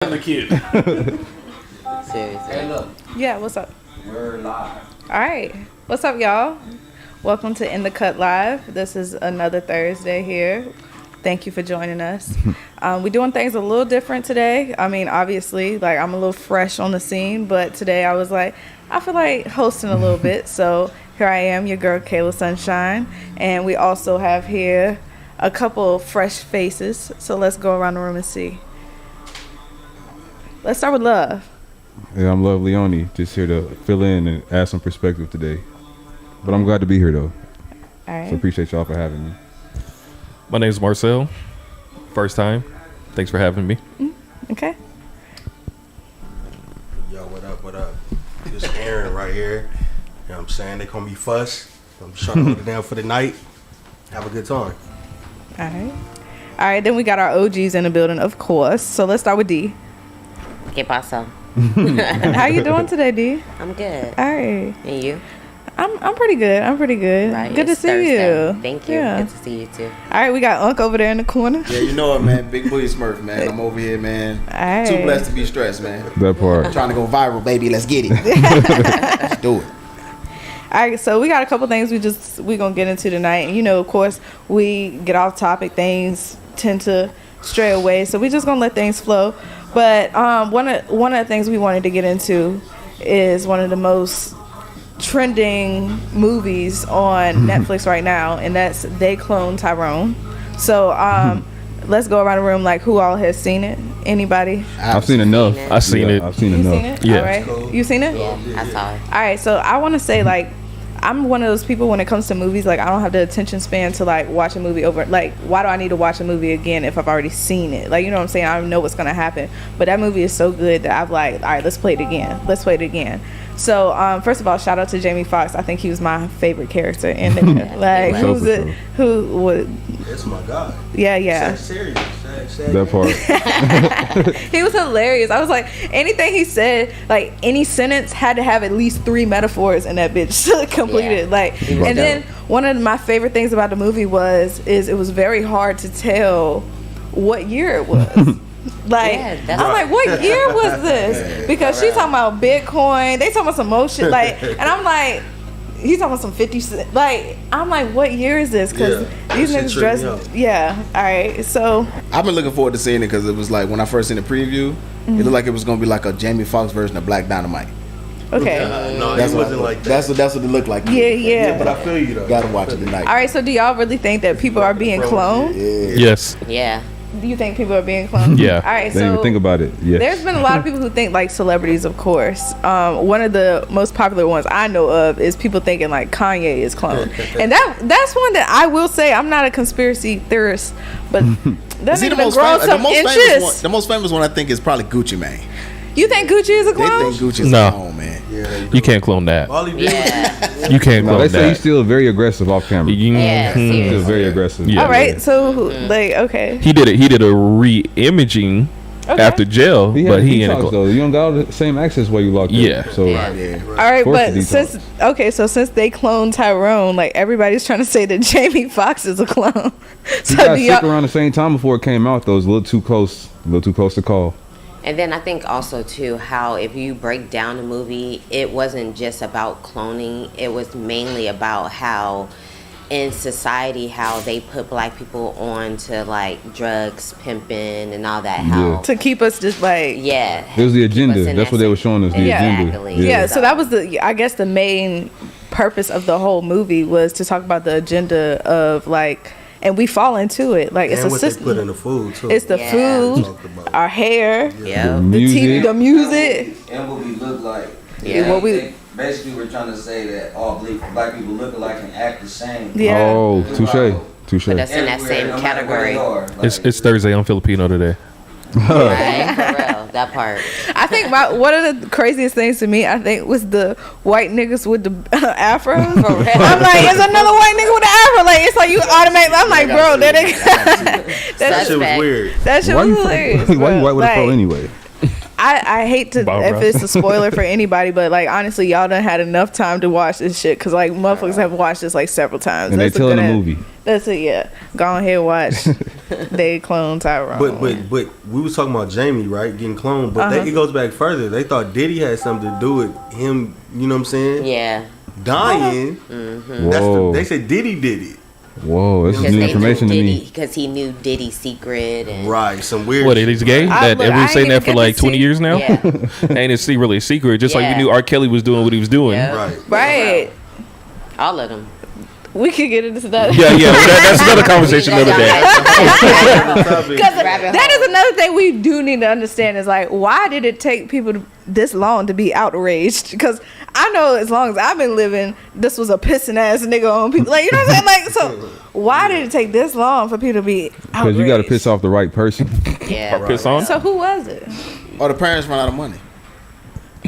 The kid. Seriously. Hey, look. Yeah, what's up? We're live. All right. What's up, y'all? Welcome to In the Cut Live. This is another Thursday here. Thank you for joining us. We're doing things a little different today. I mean, obviously, like I'm a little fresh on the scene, but today I was like, I feel like hosting a little bit. So here I am, your girl, Kayla Sunshine. And we also have here a couple of fresh faces. So let's go around the room and see. Let's start with Love. Yeah, I'm Love Leone, just here to fill in and add some perspective today. But I'm glad to be here, though. All right. So appreciate y'all for having me. My name is Marcel. First time. Thanks for having me. Okay. Yo, what up, what up? This Aaron right here. You know what I'm saying? They call me Fuss. I'm just trying to hold it down for the night. Have a good time. All right. All right, then we got our OGs in the building, of course. So let's start with D. ¿Qué pasa? How you doing today, D? I'm good. All right. And you? I'm pretty good. I'm pretty good. Right. Good to It's see Thursday. you. Thank you. Yeah. Good to see you too. All right, we got Unc over there in the corner. Yeah, you know it, man. Big booty Smurf, man. I'm over here, man. All right. Too blessed to be stressed, man. That part. Trying to go viral, baby. Let's get it. Let's do it. All right, so we got a couple things we gonna get into tonight. And you know, of course, we get off topic. Things tend to stray away, so we just gonna let things flow. But one of the things we wanted to get into is one of the most trending movies on Netflix right now, and that's They Clone Tyrone. So let's go around the room, like, who all has seen it? Anybody? I've seen enough. I seen it. I've seen You enough. seen it? Yeah. All right. You seen it? Yeah, I saw it. All right, so I want to say, like, I'm one of those people when it comes to movies, like, I don't have the attention span to, like, watch a movie over. Like, why do I need to watch a movie again if I've already seen it? Like, you know what I'm saying? I know what's going to happen. But that movie is so good that I'm like, all right, let's play it again. Let's play it again. So, first of all, shout out to Jamie Foxx. I think he was my favorite character in there. Like, For who's sure, it? for sure. Who would? That's my guy. Yeah. Serious. That part. He was hilarious. I was like, anything he said, like any sentence had to have at least 3 metaphors in that bitch to complete Yeah. it. Like, He was and then dope. one of my favorite things about the movie is it was very hard to tell what year it was. Like, Yeah, that's I'm like, what year was this? Because she's talking about Bitcoin, they talking about some more shit. Like, and I'm like, he's talking about some 50 cent. Like, I'm like, what year is this? Because Yeah, these that niggas shit dress. tripped me out. Yeah. All right. So I've been looking forward to seeing it because it was like when I first seen the preview, it looked like it was gonna be like a Jamie Foxx version of Black Dynamite. okay. No, That's it what wasn't like that. That's what it looked like. Yeah. But I feel you, though. Gotta watch it tonight. All right, so do y'all really think that people are being cloned? Yeah. Yes. Yeah. Do you think people are being cloned? Yeah. All right, Didn't even so think about it. Yeah. there's been a lot of people who think, like, celebrities, of course. One of the most popular ones I know of is people thinking, like, Kanye is cloned. And that's one that I will say, I'm not a conspiracy theorist, but that See, nigga been growing some inches. the most famous one I think is probably Gucci Mane. You think Gucci is a They clone? think Gucci's No. a clone, man. Yeah, they do. You can't clone that. All he did Yeah. You can't No, they clone say he's that. still very aggressive off camera. Yeah, Mhm. He's seriously. very aggressive. Yeah. All right, so, like, okay. He did a re-imaging Okay. after jail, He but had he ain't detox, though. You don't got all the same access while you locked Yeah. up. So Yeah. Yeah. All right, Forced but to detox. since they cloned Tyrone, like, everybody's trying to say that Jamie Foxx is a clone. he So got do sick y'all, around the same time before it came out, though. It was a little too close to call. And then I think also too how if you break down the movie, it wasn't just about cloning. It was mainly about how in society how they put black people on to like drugs, pimping, and all that. How to keep us just like yeah, It was the keep us agenda. in That's that what they were same- showing us. The agenda. Exactly. yeah. So that was I guess the main purpose of the whole movie was to talk about the agenda of, like, and we fall into it, like, it's and a what they system. put in the food, too. It's the Yeah. food, Talked about. our hair, Yeah. the TV, Music. the music. And what we look like. Yeah. What we- They basically, we're trying to say that all black people look alike and act the same. Yeah. Oh, touche. But that's in that Everywhere, same no matter where category. they are. Like, It's Thursday. I'm Filipino today. Right? For real, that part. I think one of the craziest things to me, I think, was the white niggas with the afros. I'm like, it's another white nigga with an afro. Like, it's like you automatically. I'm like, bro, that nigga. That shit was Suspect. weird. That shit Why was you hilarious. why you bro. white with a fro Like, anyway? I hate to Barbara. if it's a spoiler for anybody, but like honestly, y'all done had enough time to watch this shit because like motherfuckers have watched this like several times. And they That's a telling good the ass- movie. That's it. Yeah, go ahead and watch. They clone Tyrone. But we was talking about Jamie, right, getting cloned. But it goes back further. They thought Diddy had something to do with him. You know what I'm saying? Yeah. Dying. Whoa. They said Diddy did it. Whoa, this is new information to me. Because he knew Diddy's secret. And Right, some weird. What, he's gay? That everyone's saying that for like 20 years now? Yeah. Ain't it really a secret? Just like Yeah. we knew R. Kelly was doing what he was doing. Yeah. Right. All of them. We could get into that. Yeah. That's another conversation another day. Because that is another thing we do need to understand is like, why did it take people this long to be outraged? Because I know as long as I've been living, this was a pissing ass nigga on people. Like, you know what I'm saying? Like, so why did it take this long for people to be outraged? Because you got to piss off the right person. Yeah. Or piss on. So who was it? Or the parents run out of money.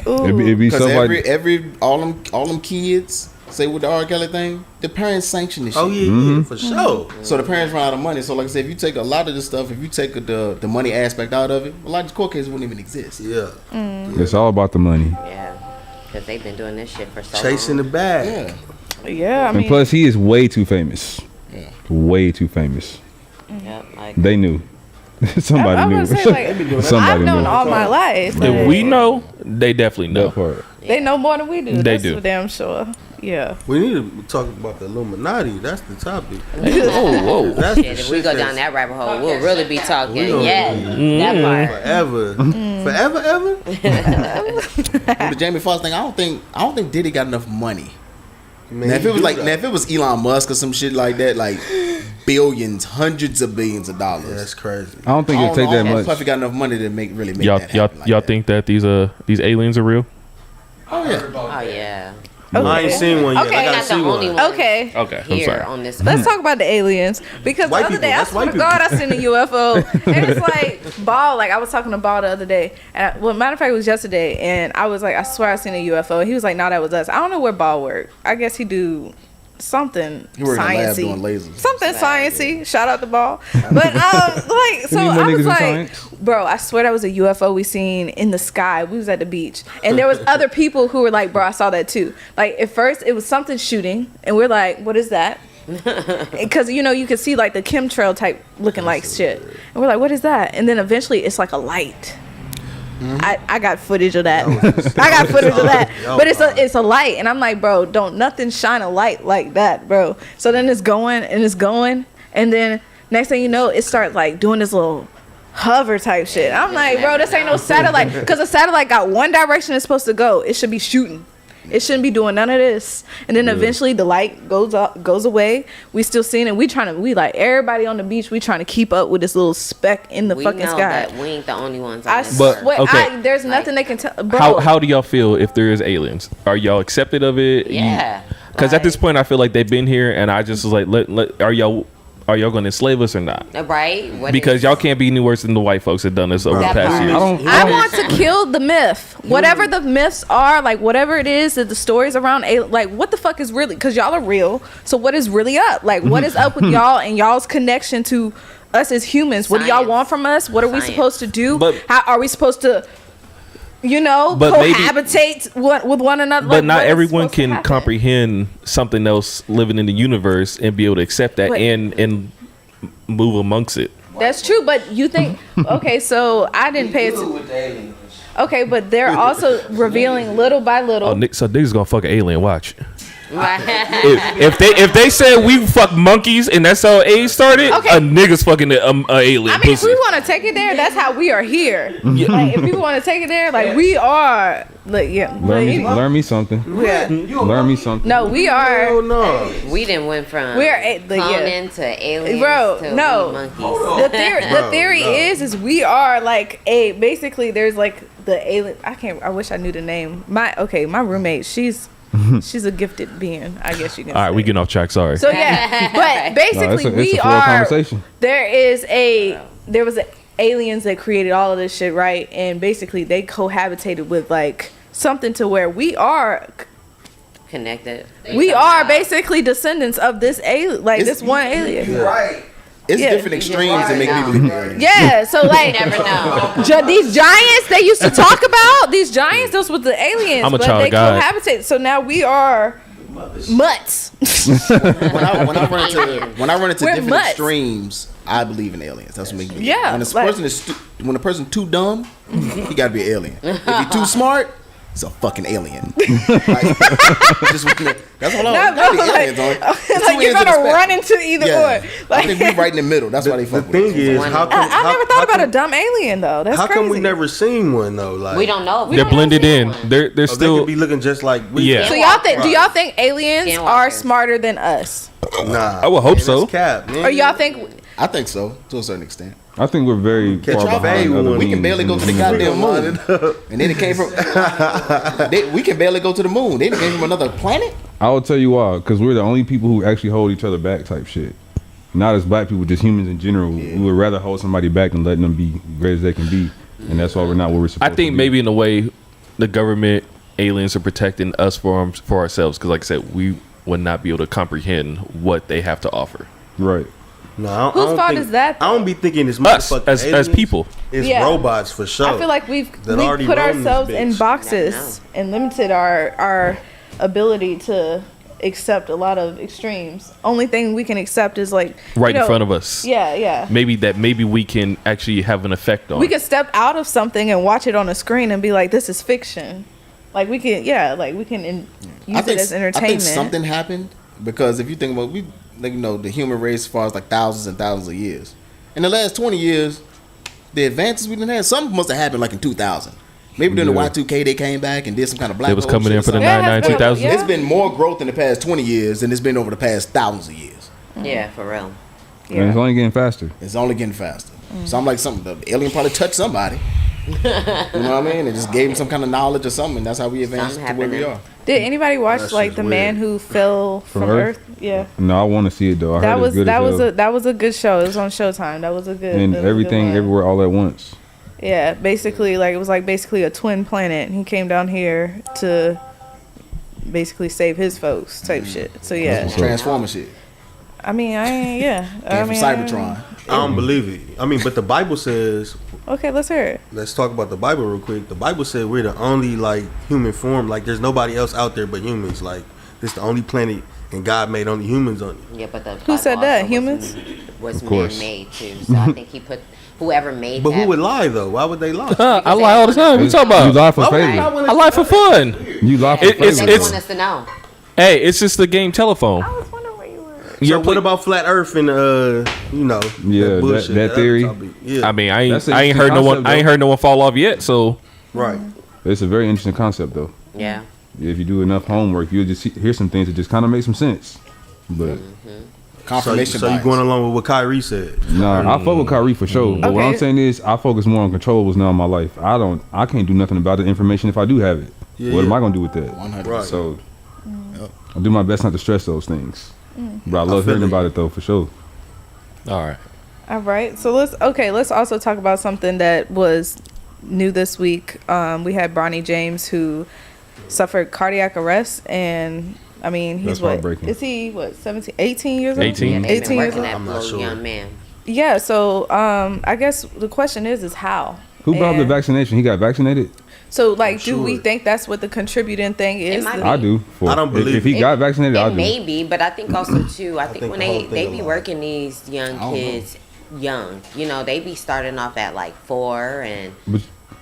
It'd be Because somebody. all them kids say with the R. Kelly thing, the parents sanction this shit. Oh yeah, for sure. So the parents run out of money. So like I said, if you take a lot of this stuff, if you take the money aspect out of it, a lot of court cases wouldn't even exist. Yeah. It's all about the money. Yeah. Because they've been doing this shit for so Chasing long. the bag. Yeah. Yeah, I And mean, plus, he is way too famous. Yeah. Way too famous. Yep. Like, They knew. Somebody I knew. would say, like, Somebody I've known knew. all my life. If like, we know, they definitely know. That part. they know more than we do. They That's do. for damn sure. Yeah. We need to talk about the Illuminati. That's the topic. Whoa. That's shit, if we go down that rabbit hole, we'll really be talking. We gonna- Yeah. That part. forever, forever, ever. With the Jamie Foxx thing, I don't think Diddy got enough money. Man, Now if he it was do like, that. now if it was Elon Musk or some shit like that, like billions, hundreds of billions of dollars. Yeah, that's crazy. I don't think it'd take that much. Plus, he got enough money to make that Y'all happen like y'all that. think that these aliens are real? Oh yeah. Oh, yeah. I ain't seen one yet. Okay, I gotta not the see only one. one. Okay. Okay, I'm Here sorry. on this. Let's talk about the aliens because White the other people, day I that's swear white to God I seen a UFO and it's like Ball. Like I was talking to Ball the other day, and matter of fact it was yesterday, and I was like, I swear I seen a UFO. He was like, no, that was us. I don't know where Ball worked. I guess he do something He worked in a lab sciencey, doing lasers. something sciencey. Shout out to Ball. But like so need more I niggas was in like, science? bro, I swear that was a UFO we seen in the sky. We was at the beach, and there was other people who were like, bro, I saw that too. Like at first it was something shooting, and we're like, what is that? Because you know you could see like the chemtrail type looking like shit, and we're like, what is that? And then eventually it's like a light. I got footage of that. I got footage of that. But it's a light, and I'm like, bro, don't nothing shine a light like that, bro. So then it's going and it's going, and then next thing you know, it starts like doing this little hover type shit. I'm like, bro, this ain't no satellite, because a satellite got one direction it's supposed to go. It should be shooting. It shouldn't be doing none of this. And then eventually the light goes away. We still seeing it. We like everybody on the beach. We trying to keep up with this little speck in the We fucking know sky. that we ain't the only ones. On I this But- earth. swear, okay. there's nothing they can tell. Bro, How do y'all feel if there is aliens? Are y'all accepted of it? Yeah. Because at this point, I feel like they've been here, and I just was like, are y'all going to enslave us or not? Right? What Because is- y'all can't be any worse than the white folks that done this over the That past part. years. I want to kill the myth. Whatever the myths are, like whatever it is that the stories around, like what the fuck is really? Because y'all are real. So what is really up? Like what is up with y'all and y'all's connection to us as humans? What do y'all Science. want from us? What are we Science. supposed to do? But- How are we supposed to? But maybe- cohabitate with one another. But Like, not what is everyone supposed to can happen? comprehend something else living in the universe and be able to accept that But- and move amongst it. That's true, but you think okay? So I didn't pay Good attention. with the aliens. Okay, but they're also revealing little by little. Oh, so niggas gonna fuck an alien. Watch. Right. If they said we fuck monkeys and that's how AIDS started, Okay. a niggas fucking a alien I mean, if pussy. we want to take it there, that's how we are here. Like, if people want to take it there, like we are. Like, yeah. Learn me something. Yeah. Learn me something. No, we are. Oh no. We didn't went from We are cloning to aliens Bro, to no. we monkeys. The theory is we are like a basically there's like the alien. I wish I knew the name. My roommate. She's a gifted being. I guess you can. All right, say. we getting off track. Sorry. So yeah, but No, basically it's we a full are. conversation. There was aliens that created all of this shit, right? And basically they cohabitated with like something to where we are Connected. basically descendants of this alien, like It's- this one alien. Right. It's Yeah. different extremes that make people believe it. Yeah, so like Never know. these giants they used to talk about, these giants, those were the aliens, I'm a but child they of God. cohabitate. So now we are Mutts. when I run into We're different mutts. extremes, I believe in aliens. That's what makes me. Yeah, When a person too dumb, he got to be an alien. If he too smart, he's a fucking alien. That's what I'm Like you're gonna run into either or. I think we right in the middle. That's why they The fuck thing with us. is, how come? I never thought about a dumb alien though. That's How crazy. come we never seen one though? Like We don't know. They're blended in. They're they still. could be looking just like we. Yeah. So y'all think? Do y'all think aliens Skinwalkers. are smarter than us, Nah, I would hope man, so. that's cap, man. or y'all think? I think so to a certain extent. I think we're very Catch far a behind bad other one. We can beings barely in go to the universe. goddamn moon, and then it came from. We can barely go to the moon. They came from another planet. I will tell you why, because we're the only people who actually hold each other back type shit. Not as black people, just humans in general. We would rather hold somebody back than letting them be great as they can be, and that's why we're not where we're supposed I to think be. maybe in a way, the government aliens are protecting us for ourselves. Because, like I said, we would not be able to comprehend what they have to offer. Right. No, I Whose don't fault think- is that, I don't be thinking it's Us motherfucking as aliens. people. It's Yeah. robots for sure. I feel like we already put roam this ourselves in bitch. boxes and limited our ability to accept a lot of extremes. Only thing we can accept is like Right in front of us. Yeah. Maybe we can actually have an effect on. We can step out of something and watch it on a screen and be like, this is fiction. Like we can, use it as entertainment. I think something happened because if you think about the human race, as far as like thousands and thousands of years, in the last 20 years, the advances we done had, something must have happened like in 2000. Maybe during the Y2K they came back and did some kind of black. They was hole coming shit in or for the something. Yeah, 99 it's been a- 2000. yeah. It's been more growth in the past 20 years than it's been over the past thousands of years. Yeah, for real. And it's only getting faster. It's only getting faster. So I'm like, the alien probably touched somebody. You know what I mean? It just gave him some kind of knowledge or something. And that's how we advanced Something to where we happened are. Did anybody watch That like shit's the man weird. who fell from Earth? Yeah. No, I want to see it though. I That heard was it's good that as was hell. that was a good show. It was on Showtime. That was a good. And that was a good everything, one. everywhere, all at once. Yeah, basically, like it was like basically a twin planet. And he came down here to basically save his folks, type shit. So yeah, Transformer shit. I mean, I ain't. Yeah, I Came from mean, Cybertron. I don't believe it. I mean, but the Bible says. Okay, let's hear it. Let's talk about the Bible real quick. The Bible said we're the only like human form. Like there's nobody else out there but humans. Like this the only planet, and God made only humans on it. Yeah, but the Who said Bible that? also Humans? was Of course. man-made too. So I think he put whoever made. But that, who would lie though? Why would they lie? I lie all the time. What you talking You about? lie for Why would favor. I I lie for fun. You lie for It's- They favor. just want us to know. Hey, it's just the game telephone. I was wondering where you were. You're So what about flat Earth and Yeah, that bullshit, that theory. topic? Yeah, I mean, I That's an ain't heard no interesting one. concept, I ain't though. heard no one fall off yet. So right. It's a very interesting concept though. Yeah. If you do enough homework, you'll just hear some things that just kind of make some sense. But Confirmation So you bias. going along with what Kyrie said? nah, I fuck with Kyrie for sure. But what I'm Okay. saying is, I focus more on controllables now in my life. I can't do nothing about the information if I do have it. Yeah, What am yeah. I gonna do with that? 100. Right. So I do my best not to stress those things. But I love feel hearing it. about it though, for sure. all right. All right, so let's also talk about something that was new this week. We had Bronny James who suffered cardiac arrest, and I mean he's That's what heartbreaking. is he? What 17, 18 years old? 18. Yeah, they've 18 been years working old. that I'm not little sure. young man. Yeah, so I guess the question is how. Who brought up the And vaccination? He got vaccinated? So like, do we sure. think that's what the contributing thing is? might The- be. I do. I don't believe if he it. got vaccinated, I It do. may be, but I think also too. I think think when the whole they thing be alive. working these young don't kids young, they be starting off at like 4 But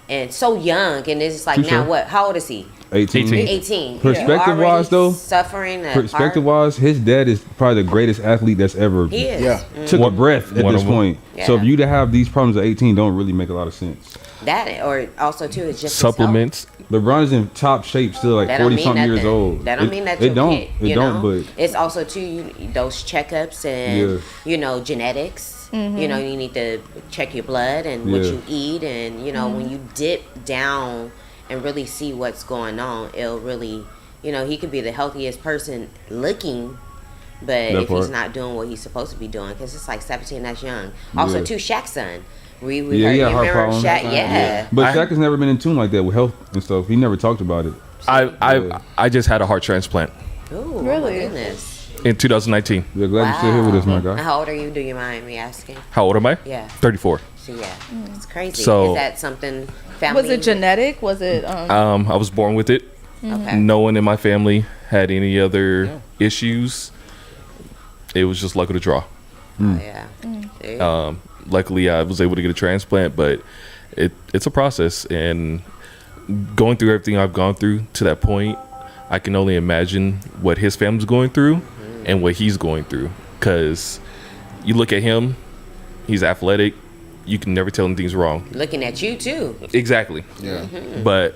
and so young, and it's like You now sure? what? How old is he? 18. 18. Perspective-wise, though, suffering a Perspective wise, his dad is probably the greatest athlete that's ever He is. Yeah. took a breath at one this of 'em. point. So Yeah. if you to have these problems at 18 don't really make a lot of sense. That or also too is just his Supplements. LeBron's in top shape still, like That don't 40 mean something years nothing. old. That don't mean that it you'll don't. get, It don't. But it's also too those checkups and genetics. You need to check your blood and what Yeah. you eat, and when you dip down and really see what's going on, it'll really he could be the healthiest person looking. But That if he's part. not doing what he's supposed to be doing, because it's like 17, that's young. Also, Yeah. too, Shaq's son. We yeah, heard, he you had heart remember problems. Shaq? Yeah. But Shaq has never been in tune like that with health and stuff. He never talked about it. I just had a heart transplant Ooh, Really? Oh my goodness. in 2019. We're glad you're still here with us, my guy. How old are you? Do you mind me asking? How old am I? Yeah. 34. So yeah, it's crazy. So- Is that something family? Was it genetic? Was it I was born with it. Okay. No one in my family had any other issues. It was just luck of the draw. Oh, yeah. There you go. Luckily, I was able to get a transplant, but it's a process. And going through everything I've gone through to that point, I can only imagine what his family's going through and what he's going through. Because you look at him, he's athletic. You can never tell anything's wrong. Looking at you too. Exactly. Yeah. But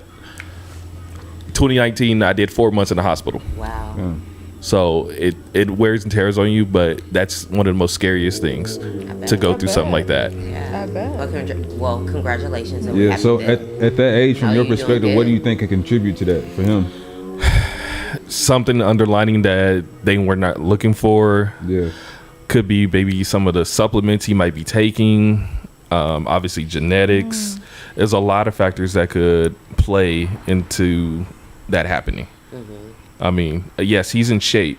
2019, I did 4 months in the hospital. Wow. So it wears and tears on you, but that's one of the most scariest things to go through something like that. Yeah. I bet. Well, congratulations. And we're Yeah. happy So that- at that age, from Oh, your you doing perspective, what do good. you think can contribute to that for him? Something underlining that they were not looking for. Yeah. Could be maybe some of the supplements he might be taking. Obviously, genetics. There's a lot of factors that could play into that happening. I mean, yes, he's in shape,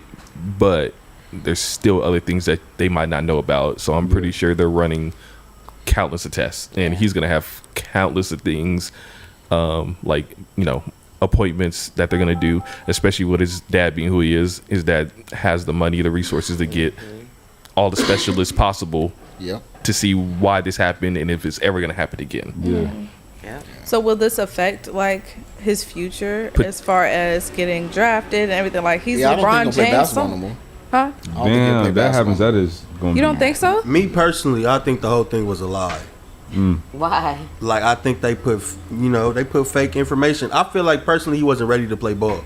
but there's still other things that they might not know about. So I'm pretty sure they're running countless of tests, and he's gonna have countless of things, like appointments that they're gonna do. Especially with his dad being who he is, his dad has the money, the resources to get all the specialists possible Yeah. to see why this happened and if it's ever gonna happen again. Yeah. Yeah. So will this affect like his future Put- as far as getting drafted and everything? Like he's Yeah, I don't think LeBron he'll play James. basketball no more. Huh? I don't think he'll play Damn, that happens. basketball. That is going to You don't think so? Me personally, I think the whole thing was a lie. Why? Like I think they put fake information. I feel like personally he wasn't ready to play ball,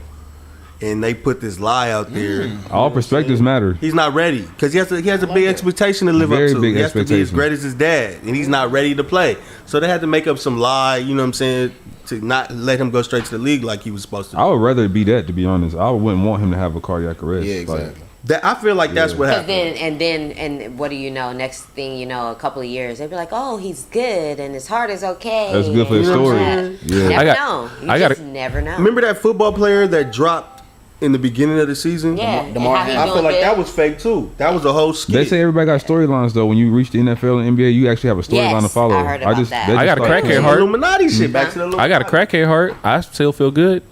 and they put this lie out there. All perspectives matter. He's not ready because he has a big expectation to live Very up to. big He has to be as expectation. great as his dad, and he's not ready to play. So they had to make up some lie. You know what I'm saying? To not let him go straight to the league like he was supposed to. I would rather be that, to be honest. I wouldn't want him to have a cardiac arrest. Yeah, Like, exactly. I feel like that's what Because happened. and what do you know? Next thing you know, a couple of years, they'd be like, "Oh, he's good, and his heart is okay." That's good for his and all story. that. Yeah. You never I got- know. You I got just a- never know. Remember that football player that dropped in the beginning of the season? Yeah. and DeMar how he I feel doing like good. that was fake too. That was a whole skit. They say everybody got storylines though. When you reach the NFL and NBA, you actually have a storyline to Yes, follow. I heard about that. I got a like- crackhead heart. Illuminati shit. Back to the I got a Illuminati. crackhead heart. I still feel good.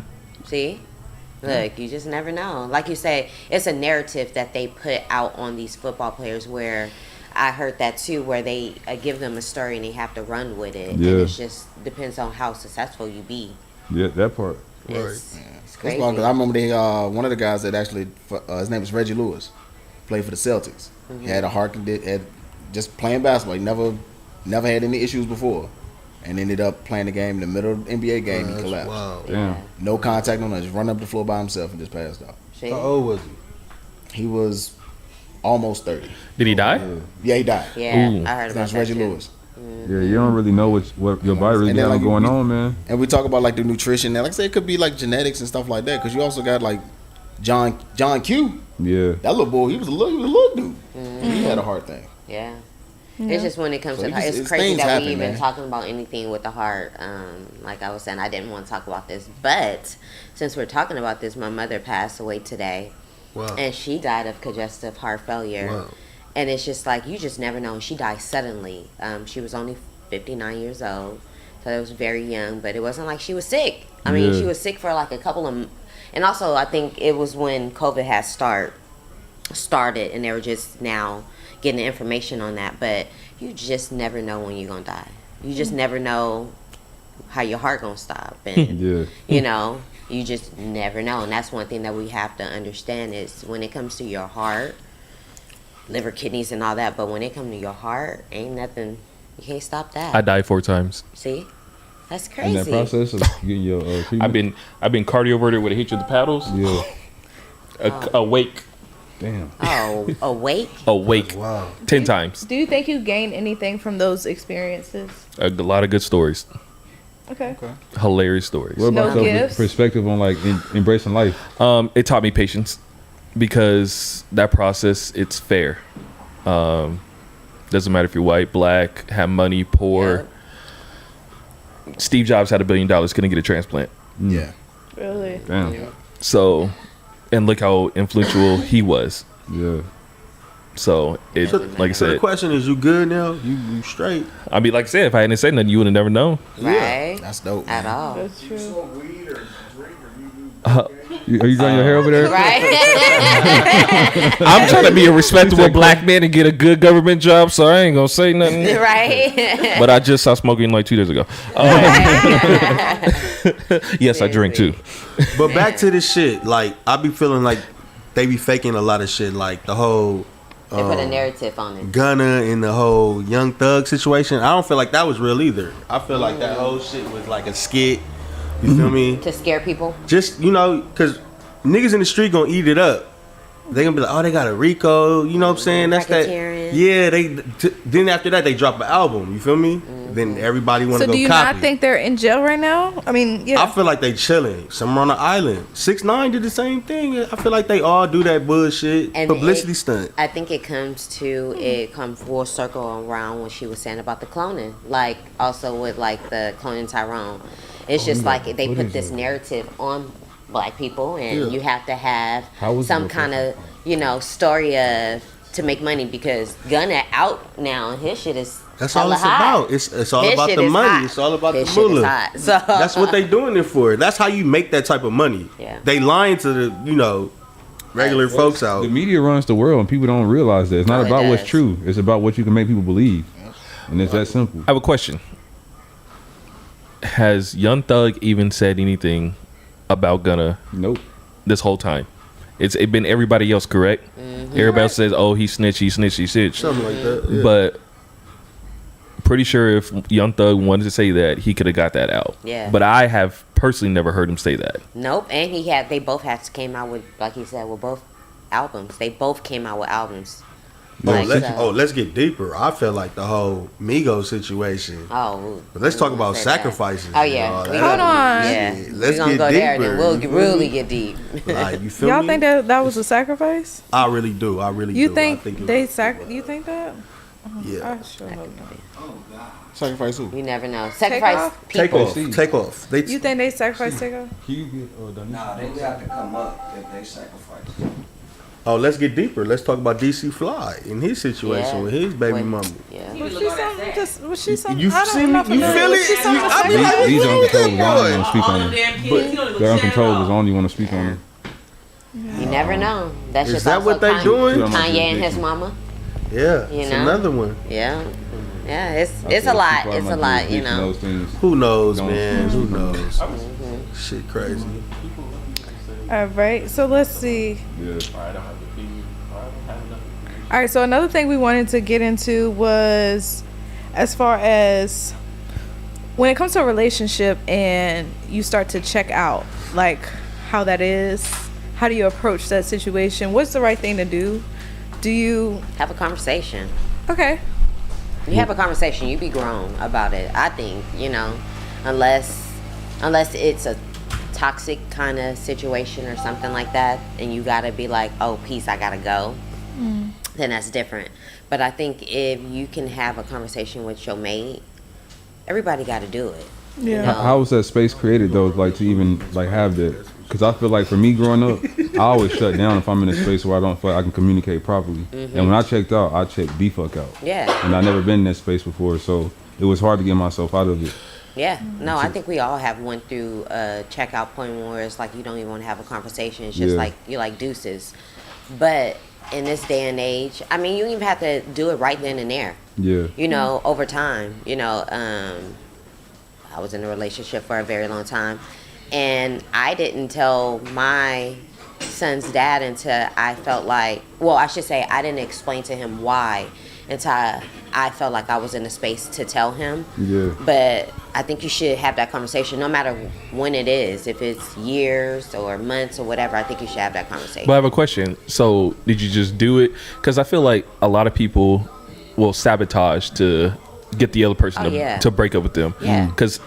See? Look, you just never know. Like you say, it's a narrative that they put out on these football players where I heard that too, where they give them a story and they have to run with it. Yeah. And it just depends on how successful you be. Yeah, that part. It's It's crazy. long 'cause I remember one of the guys that actually his name was Reggie Lewis, played for the Celtics. He had a heart condition, had just playing basketball. He never had any issues before, and ended up playing the game in the middle of the NBA game. He collapsed. Wow. Damn. No contact on him. Just run up the floor by himself and just passed out. See? How old was he? He was almost 30. Did he die? Yeah, he died. Yeah, Ooh. I heard His about name's that Reggie too. Lewis. Yeah, you don't really know what your body really And then, got like, going you- on, man. And we talk about like the nutrition. And like I said, it could be like genetics and stuff like that. Because you also got like John Q. Yeah. That little boy, he was a little dude. He had a heart thing. Yeah. It's just when it comes So to it heart, just- it's it's crazy things that happen, we even man. talking about anything with the heart. Like I was saying, I didn't want to talk about this, but since we're talking about this, my mother passed away today, Wow. and she died of congestive heart failure. Wow. And it's just like you just never know. And she died suddenly. She was only 59 years old, so it was very young. But it wasn't like she was sick. I mean, Yeah. she was sick for like a couple of, and also I think it was when COVID had started, and they were just now getting the information on that. But you just never know when you're gonna die. You just never know how your heart gonna stop, and Yeah. you know, you just never know. And that's one thing that we have to understand is when it comes to your heart, liver, kidneys, and all that. But when it comes to your heart, ain't nothing. You can't stop that. I died 4 times. See, that's In crazy. that process of getting your treatment. I've been cardioverted with a hitch of the paddles. Yeah. Awake. Damn. Oh, awake. Awake. Wow. 10 times. Do you think you gained anything from those experiences? A lot of good stories. Okay. Hilarious stories. What about No your gifts? perspective on like embracing life? It taught me patience because that process, it's fair. Doesn't matter if you're white, black, have money, poor. Steve Jobs had $1 billion, couldn't get a transplant. Yeah. Really? Damn. So, and look how influential he was. Yeah. So it, like I So the said, question is, you good now? You straight? I mean, like I said, if I hadn't said nothing, you would have never known. Right. That's dope. At man. all. That's true. Are you done your hair over there? Right. I'm trying to be a respectable black man and get a good government job, so I ain't gonna say nothing. Right. But I just stopped smoking like 2 days ago. Yes, I drink too. But back to this shit, like I be feeling like they be faking a lot of shit, like the whole They put a narrative on it. Gunna and the whole Young Thug situation. I don't feel like that was real either. I feel like that whole shit was like a skit. You feel me? To scare people. Just, you know, because niggas in the street gonna eat it up. They gonna be like, oh, they got a Rico. You know what I'm saying? That's that. Racketeering. Yeah. Then after that, they drop an album. You feel me? Then everybody want to So go do you copy. not think they're in jail right now? I mean, yeah. I feel like they chilling somewhere on the island. 6ix9ine did the same thing. I feel like they all do that bullshit And publicity stunt. I think it comes full circle around what she was saying about the cloning. Like also with like the cloning Tyrone. It's just like they put this narrative on black people, and you have to have some kind of story to make money, because Gunna out now and his shit is That's all hella it's hot. about. It's all His about shit the is money. hot. It's all about His the shit is moolah. hot. So That's what they doing it for. That's how you make that type of money. Yeah. They lying to the regular folks out. The media runs the world, and people don't realize that. It's not No, it about what's does. true. It's about what you can make people believe, and it's that simple. I have a question. Has Young Thug even said anything about Gunna Nope. this whole time? It's been everybody else, correct? Everybody else says, "Oh, he snitched, he snitched, he snitched." Something like that. Yeah. But pretty sure if Young Thug wanted to say that, he could have got that out. Yeah. But I have personally never heard him say that. Nope. And they both came out with, like he said, with both albums. They both came out with albums. Let's get deeper. I feel like the whole Migos situation. Oh. But let's talk about say that. sacrifices. Oh yeah. and all We that. Hold on. Yeah. Let's We're gonna get go there, deeper. then we'll You feel really me? get deep. Like, you feel Y'all me? think that was a sacrifice? I really do. I really You do. think I think they it- You think that? Yeah. I sure hope not. Sacrifice who? You never know. Sacrifice off? Take people. off. Take off. They You think they sacrificed Takeoff? Nah, they would have to come up if they sacrifice. Oh, let's get deeper. Let's talk about DC Fly in his situation Yeah. with his baby With- mama. Yeah. Was she something? Was she something? You I don't see me? know. You feel it? Was she something I be sexual? like, These what's wrong with uncontrollables, I don't that want to speak on them. They're uncontrollables. I don't even want to speak on them. You never know. That's Is just that also what they Kanye, doing? Kanye and his mama. boy? Yeah, You it's know? another one. Yeah. Yeah. It's I a feel lot. people It's out a my lot. You jurisdiction, know. those things. Who knows, Don't- man? Who knows? Shit crazy. All right. So let's see. Yeah. All right. So another thing we wanted to get into was, as far as when it comes to a relationship and you start to check out, like how that is. How do you approach that situation? What's the right thing to do? Do you? Have a conversation. Okay. You have a conversation. You be grown about it. I think, unless it's a toxic kind of situation or something like that, and you gotta be like, oh, peace, I gotta go. Then that's different. But I think if you can have a conversation with your mate, everybody got to do it. Yeah. How was that space created though? Like to even like have that? Because I feel like for me growing up, I always shut down if I'm in a space where I don't feel like I can communicate properly. And when I checked out, I checked the fuck out. Yeah. And I never been in that space before, so it was hard to get myself out of it. Yeah, no, I think we all have went through a checkout point where it's like you don't even want to have a conversation. It's just Yeah. like you're like deuces. But in this day and age, I mean, you don't even have to do it right then and there. Yeah. Over time. I was in a relationship for a very long time, and I didn't tell my son's dad until I felt like, well, I should say I didn't explain to him why until I felt like I was in a space to tell him. Yeah. But I think you should have that conversation no matter when it is. If it's years or months or whatever, I think you should have that conversation. But I have a question. So did you just do it? Because I feel like a lot of people will sabotage to get the other person Oh, yeah. to break up with them. Yeah. Because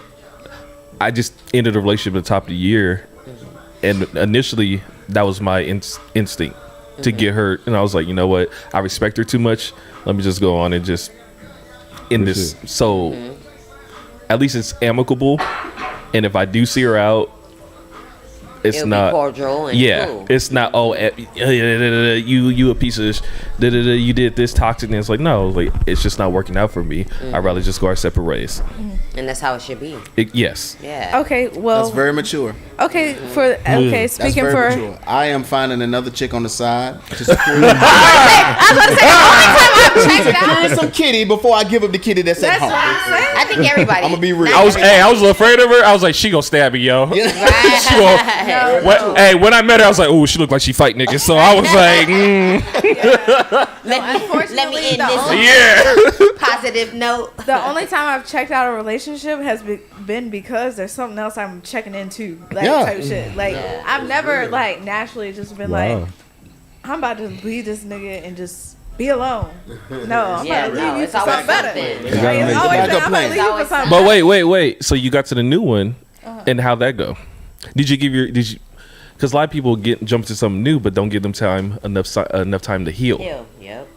I just ended a relationship at the top of the year, and initially that was my instinct to get her, and I was like, you know what? I respect her too much. Let me just go on and just end this. So at least it's amicable, and if I do see her out, it's It'll not be cordial and cool. it's not you a piece of you did this toxic, and it's like no, like it's just not working out for me. I'd rather just go our separate ways. And that's how it should be. Yes. Yeah. Okay, well, That's very mature. okay That's speaking very for mature. I am finding another chick on the side to secure, secure some kitty before I give up the kitty that's at that's what home. I'm saying. I think everybody. I'm gonna be real. not I was everybody. I was afraid of her. I was like, she gonna stab me, yo. She gonna- No. Hey, when I met her, I was like, oh, she looked like she fight niggas. So I was like, Let me end the this only- yeah. positive note. The only time I've checked out a relationship has been because there's something else I'm checking into, like Yeah. type shit. Like I've never like naturally just been like, I'm about to leave this nigga and just be alone. No, I'm Yeah, about to no, leave you it's for always something better. something. Like, gotta it's make always backup been, I'm about to plan. leave you for It's something But better. wait. So you got to the new one, and how'd that go? Did you? Because a lot of people jump to something new, but don't give them enough time to heal. Ew, yep.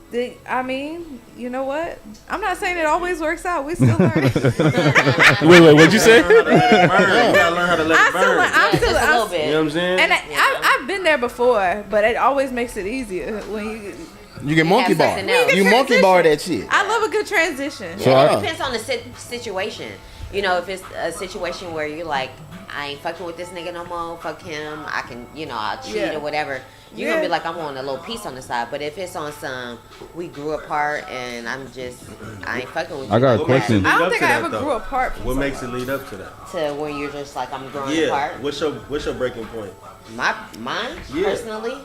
I mean, you know what? I'm not saying it always works out. We still learning. Wait, what'd you say? You gotta learn how to let it burn. I'm Just a little bit. You know what I'm saying? And I've been there before, but it always makes it easier when You get monkey have bar. something else. You monkey bar that shit. I love a good transition. So It I, depends on the situation. You know, if it's a situation where you're like, I ain't fucking with this nigga no more, fuck him, I can, I'll cheat Yeah. or whatever, you're Yeah. gonna be like, I'm on a little piece on the side. But if it's on some, we grew apart and I ain't fucking with you. I got a like question. that, I don't Lead think up I to ever that, grew though. apart from What makes it somebody. lead up to that? To where you're just like, I'm growing Yeah. apart. What's your breaking point? Mine, Yeah. personally,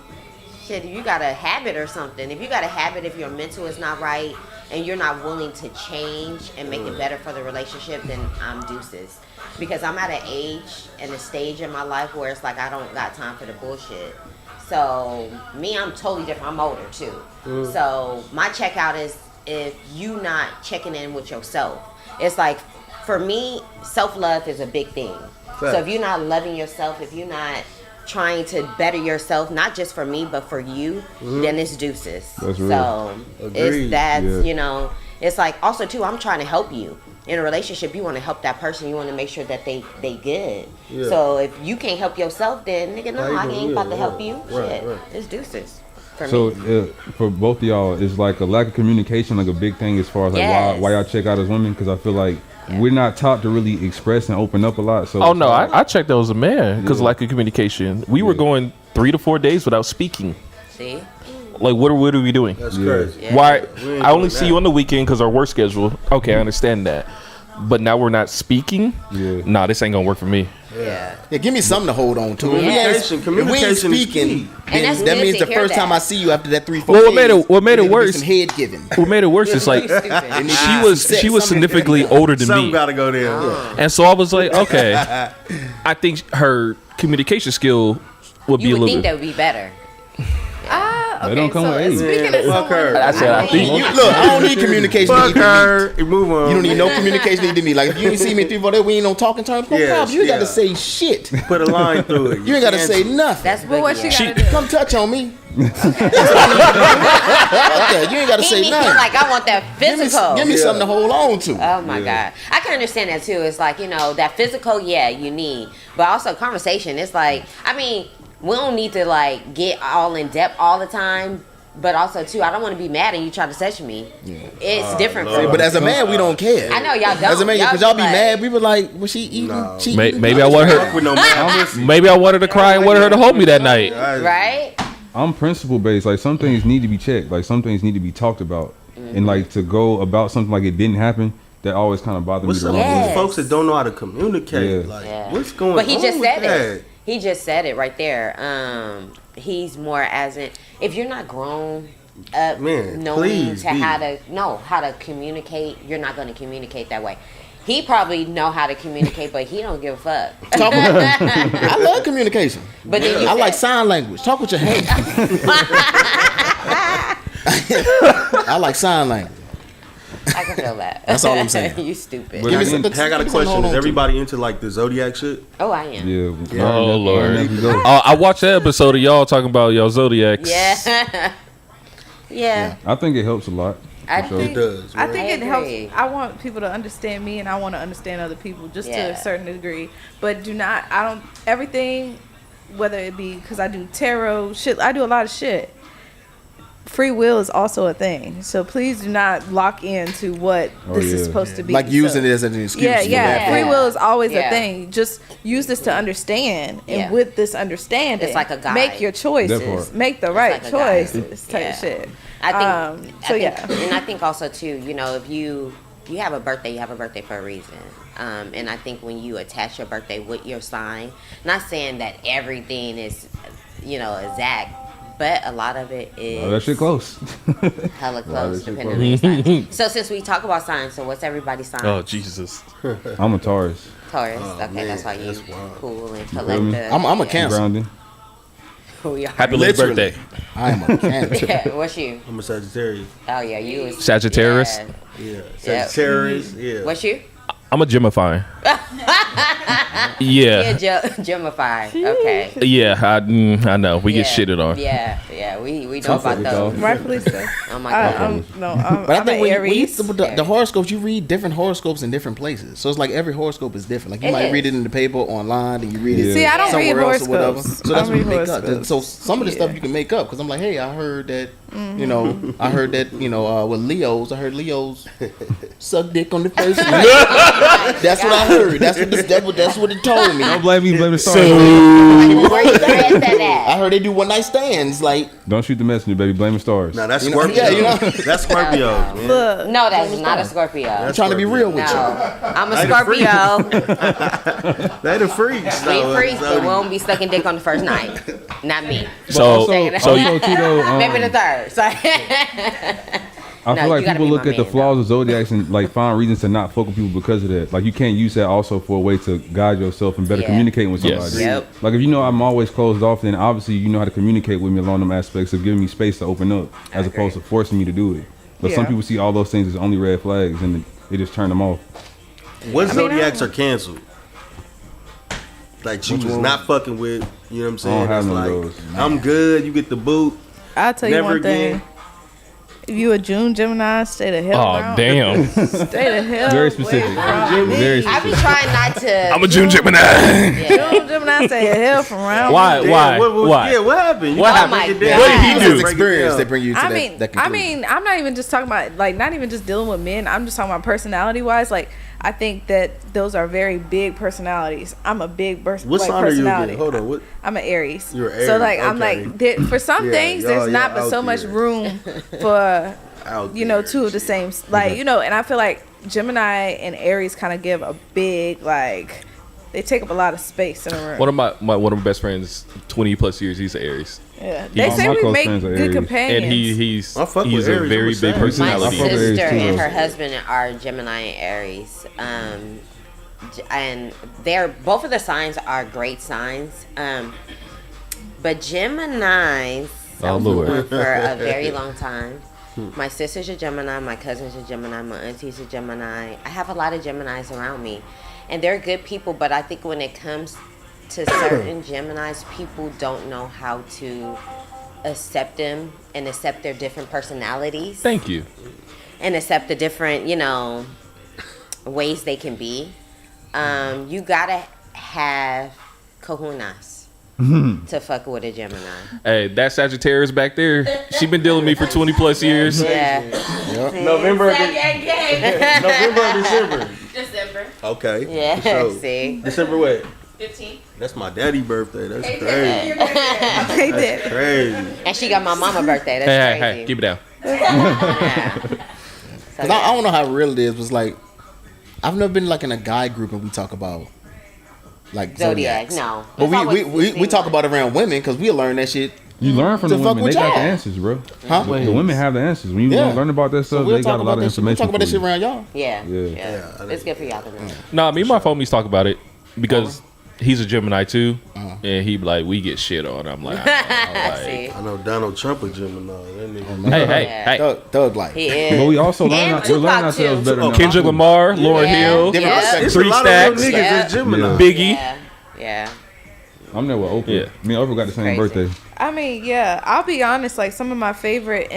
shit, you got a habit or something. If you got a habit, if your mental is not right and you're not willing to change and make it better for the relationship, then I'm deuces. Because I'm at an age and a stage in my life where it's like I don't got time for the bullshit. So me, I'm totally different. I'm older too. So my checkout is if you not checking in with yourself. It's like for me, self-love is a big thing. So if you're not loving yourself, if you're not trying to better yourself, not just for me but for you, then it's deuces. That's real. So Agreed. that's Yeah. it's like also too, I'm trying to help you in a relationship. You want to help that person, you want to make sure that they good. Yeah. So if you can't help yourself, then nigga, no, How I you ain't gonna about to help you. Right, Shit, right. it's deuces for So me. for both of y'all, is like a lack of communication like a big thing as far as like Yes. why y'all check out as women? Because I feel like we're not taught to really express and open up a lot. So Oh no, I checked that was a man because of lack of communication. We were going 3 to 4 days without speaking. See, Like, what are we doing? That's Yeah. crazy. Yeah. Why? We ain't I only doing see that. you on the weekend because our work schedule. Okay, I understand that. But now we're not speaking. Yeah. Nah, this ain't gonna work for me. yeah. Yeah, give me something to hold on to. Communication If we ain't is key. speaking, And then that's that good means to the hear first time that. I see you after that 3-4 Well, days, what made it there's gonna be worse? Some head giving. What made it worse is like Stupid. she was significantly older than Something me, gotta go there. and so I was like, okay, I think her communication skill would be You a would little think bit. that would be better. They don't come with age. Speaking Yeah, of fuck someone, her. I said I think. Look, I don't need communication. to Fuck even her. Move on. meet. You don't need no communication to me. Like if you ain't see me 3-4 days, we ain't on talking terms. No Yes, problem. You ain't got to yeah. say shit. Put a line through it. You ain't got to say nothing. That's but what boogie. she Yeah. gotta do? Come touch on me. Okay, you ain't got to He say me feel nothing. like I want that physical. Give me something to hold on to. Oh my God. I can understand that too. It's like, that physical, yeah, you need. But also conversation. It's like, I mean, we don't need to like get all in depth all the time. But also too, I don't want to be mad and you try to touch me. It's different Lord. from But as a man, we don't care. I know y'all don't. As a man, because y'all be like- mad. We were like, was she eating? No. She eating? Maybe I want Fuck her. with no man. Pussy. Maybe I wanted to cry and wanted her to hold me that night. Right? I'm principle based. Like some things need to be checked. Like some things need to be talked about. And like to go about something like it didn't happen, that always kind of bothered What's me. up the with wrong Yes. these folks that don't know how to communicate? Yeah. Like, Yeah. what's going on? But he just with said that? it. He just said it right there. He's more as in, if you're not grown up Man, knowing please to be. how to communicate, you're not going to communicate that way. He probably know how to communicate, but he don't give a fuck. Talk with, I love communication. But then you I like said- sign language. Talk with your hands. I like sign language. I can feel that. That's all I'm saying. You stupid. But Give me again, some- Hey, I got a give me something to hold question. on Is to. everybody into like the zodiac shit? Oh, I am. Yeah. Oh Lord. There we go. I watched that episode of y'all talking about y'all zodiacs. Yeah. Yeah. I think it helps a lot. I for sure. think- It does. I man. think I it agree. helps. I want people to understand me, and I want to understand other people, just to Yeah. a certain degree. But do not. I don't. Everything whether it be because I do tarot shit, I do a lot of shit. Free will is also a thing, so please do not lock into what this is supposed to be. Like using it as an excuse. Free will is always Yeah. a thing. Just use this to understand, and Yeah. with this understanding, It's like a guide. make your That choices, part. make the right like a guide. choices, type Yeah. of shit. I think, And I think also too, you know, if you have a birthday, you have a birthday for a reason. And I think when you attach your birthday with your sign, not saying that everything is, you know, exact, but a lot of it is Oh, that shit close. hella that close, shit depending on your sign. So since we talk about signs, so what's everybody's sign? Oh Jesus. I'm a Taurus. Taurus. Oh, Okay, man, that's why you that's wild. cool and feel me? collective. I'm a Yeah. Cancer. Grounding. Who you are. Happy late Literally. birthday. I am a Cancer. Yeah, what's you? I'm a Sagittarius. Oh yeah, you was Sagittarius? Yeah. Yeah. Sagittarius. Yeah. What's you? I'm a Gemini. Yeah, Yeah. Gemify. Okay. Yeah, I know. We get shitted on. Yeah, we know Tough about with those. those. Rightfully so. Oh my god. I'm But I an think when you Aries. the horoscopes, you read different horoscopes in different places. So it's like every horoscope is different. Like you It might is. read it in the paper, online, and you read it See, I don't read somewhere else or whatever. horoscopes. So I that's don't what you read make up. horoscopes. So some of the stuff you can make up because I'm like, hey, I heard that, you know, with Leos, I heard Leos suck dick on the first night. That's what I heard. That's what it told me. Don't blame me, blame the stars. Where you read that at? I heard they do one night stands. Like, Don't shoot the messenger, baby. Blame the stars. Now that's You know- Scorpio. yeah, you know. That's Scorpio. Man. Look, No, that's not a Scorpio. I'm trying to be real with No, you. I'm a I the freak. Scorpio. They the freaks. We freaks, but we won't be sucking dick on the first night. Not me. So Also, so you, too, though, Maybe the third. Sorry. I No, feel like you gotta people be look my at the man, flaws of zodiacs and like find reasons to not fuck with people because of that. Like you can't use that also for a way to guide yourself and better Yeah. communicating with Yes. somebody. Yep. Like if you know I'm always closed off, then obviously you know how to communicate with me along them aspects of giving me space to open up, as agree. opposed to forcing me to do it. But some Yeah. people see all those things as only red flags and they just turn them off. What mean, zodiacs are canceled? Like you Which was one? not fucking with. You know what I'm saying? I don't have It's none of like, those. I'm good. You get the boot. I'll tell you Never one thing. again. If you a June Gemini, stay the hell oh around. damn. Stay the hell Very away specific. from me. Very I be specific. trying not to. I'm a June Gemini. Yeah. June Gemini, stay the hell from around. Why? Damn, Why? What, Yeah, what happened? You What gotta happened? break it What down. did he It's do? his Break it experience down. that bring you to I that mean, conclusion. I'm not even just talking about like not even just dealing with men. I'm just talking about personality wise. Like I think that those are very big personalities. I'm a big What like, sign are you personality. again? Hold on. What? I'm an Aries. You're an So Aries, like I'm okay. like for some Yeah, things y'all- there's not y'all but so out much there. room for Out you know there. two of the same like you know, and I feel like Gemini and Aries kind of give a big like they take up a lot of space in a room. One of one of my best friends, 20 plus years, he's an Aries, Yeah, All they say my we close make friends are good Aries. companions. and he's I fuck with he's a Aries, very I'm big saying. My personality. fuck with Aries sister too, and though. her husband are Gemini and Aries. And they're both of the signs are great signs. But Geminis, I Oh, was Lord. one for a very long time. My sister's a Gemini, my cousin's a Gemini, my auntie's a Gemini. I have a lot of Geminis around me. And they're good people, but I think when it comes to certain Geminis, people don't know how to accept them and accept their different personalities Thank you. and accept the different, you know, ways they can be. You gotta have kahunas to fuck with a Gemini. Hey, that Sagittarius back there, she been dealing with me for 20 plus years. Yeah. November or December? December Okay. Yeah. So, See. December what? 15th. That's my daddy birthday. That's crazy. They did. Crazy. And she got my mama birthday. That's Hey, crazy. hey, keep it down. Yeah. So, 'Cause I don't know how real it is. Was like, I've never been like in a guy group and we talk about like Zodiac, zodiacs. no. But It's we always talk about it around women because we learn that shit. You learn from To the fuck women. with They got the y'all. answers, bro. Huh? The women have the answers. When you Yeah. learn about that stuff, We'll they talk got a about lot of that shit. We'll information. talk about that for shit you. around y'all. Yeah. Yeah. Yeah. It's good for y'all to know. Nah, me and my homies talk about it because he's a Gemini too, and he be like, we get shit on. I'm like, See. I know Donald Trump a Gemini. That nigga. hey, Yeah. hey. Thug life. He is. But we also learn. And We're learning Tupac, ourselves too. better. now. Kendrick Lamar, Lauryn Yeah. Hill, Different Yeah. perspective. It's Three a lot Stacks. of real niggas Yeah. that's Gemini. Yeah. Biggie. Yeah. Yeah. I'm there with Oprah. Yeah. Me and Oprah got the same Crazy. birthday. I mean, yeah, I'll be honest. Like some of my favorite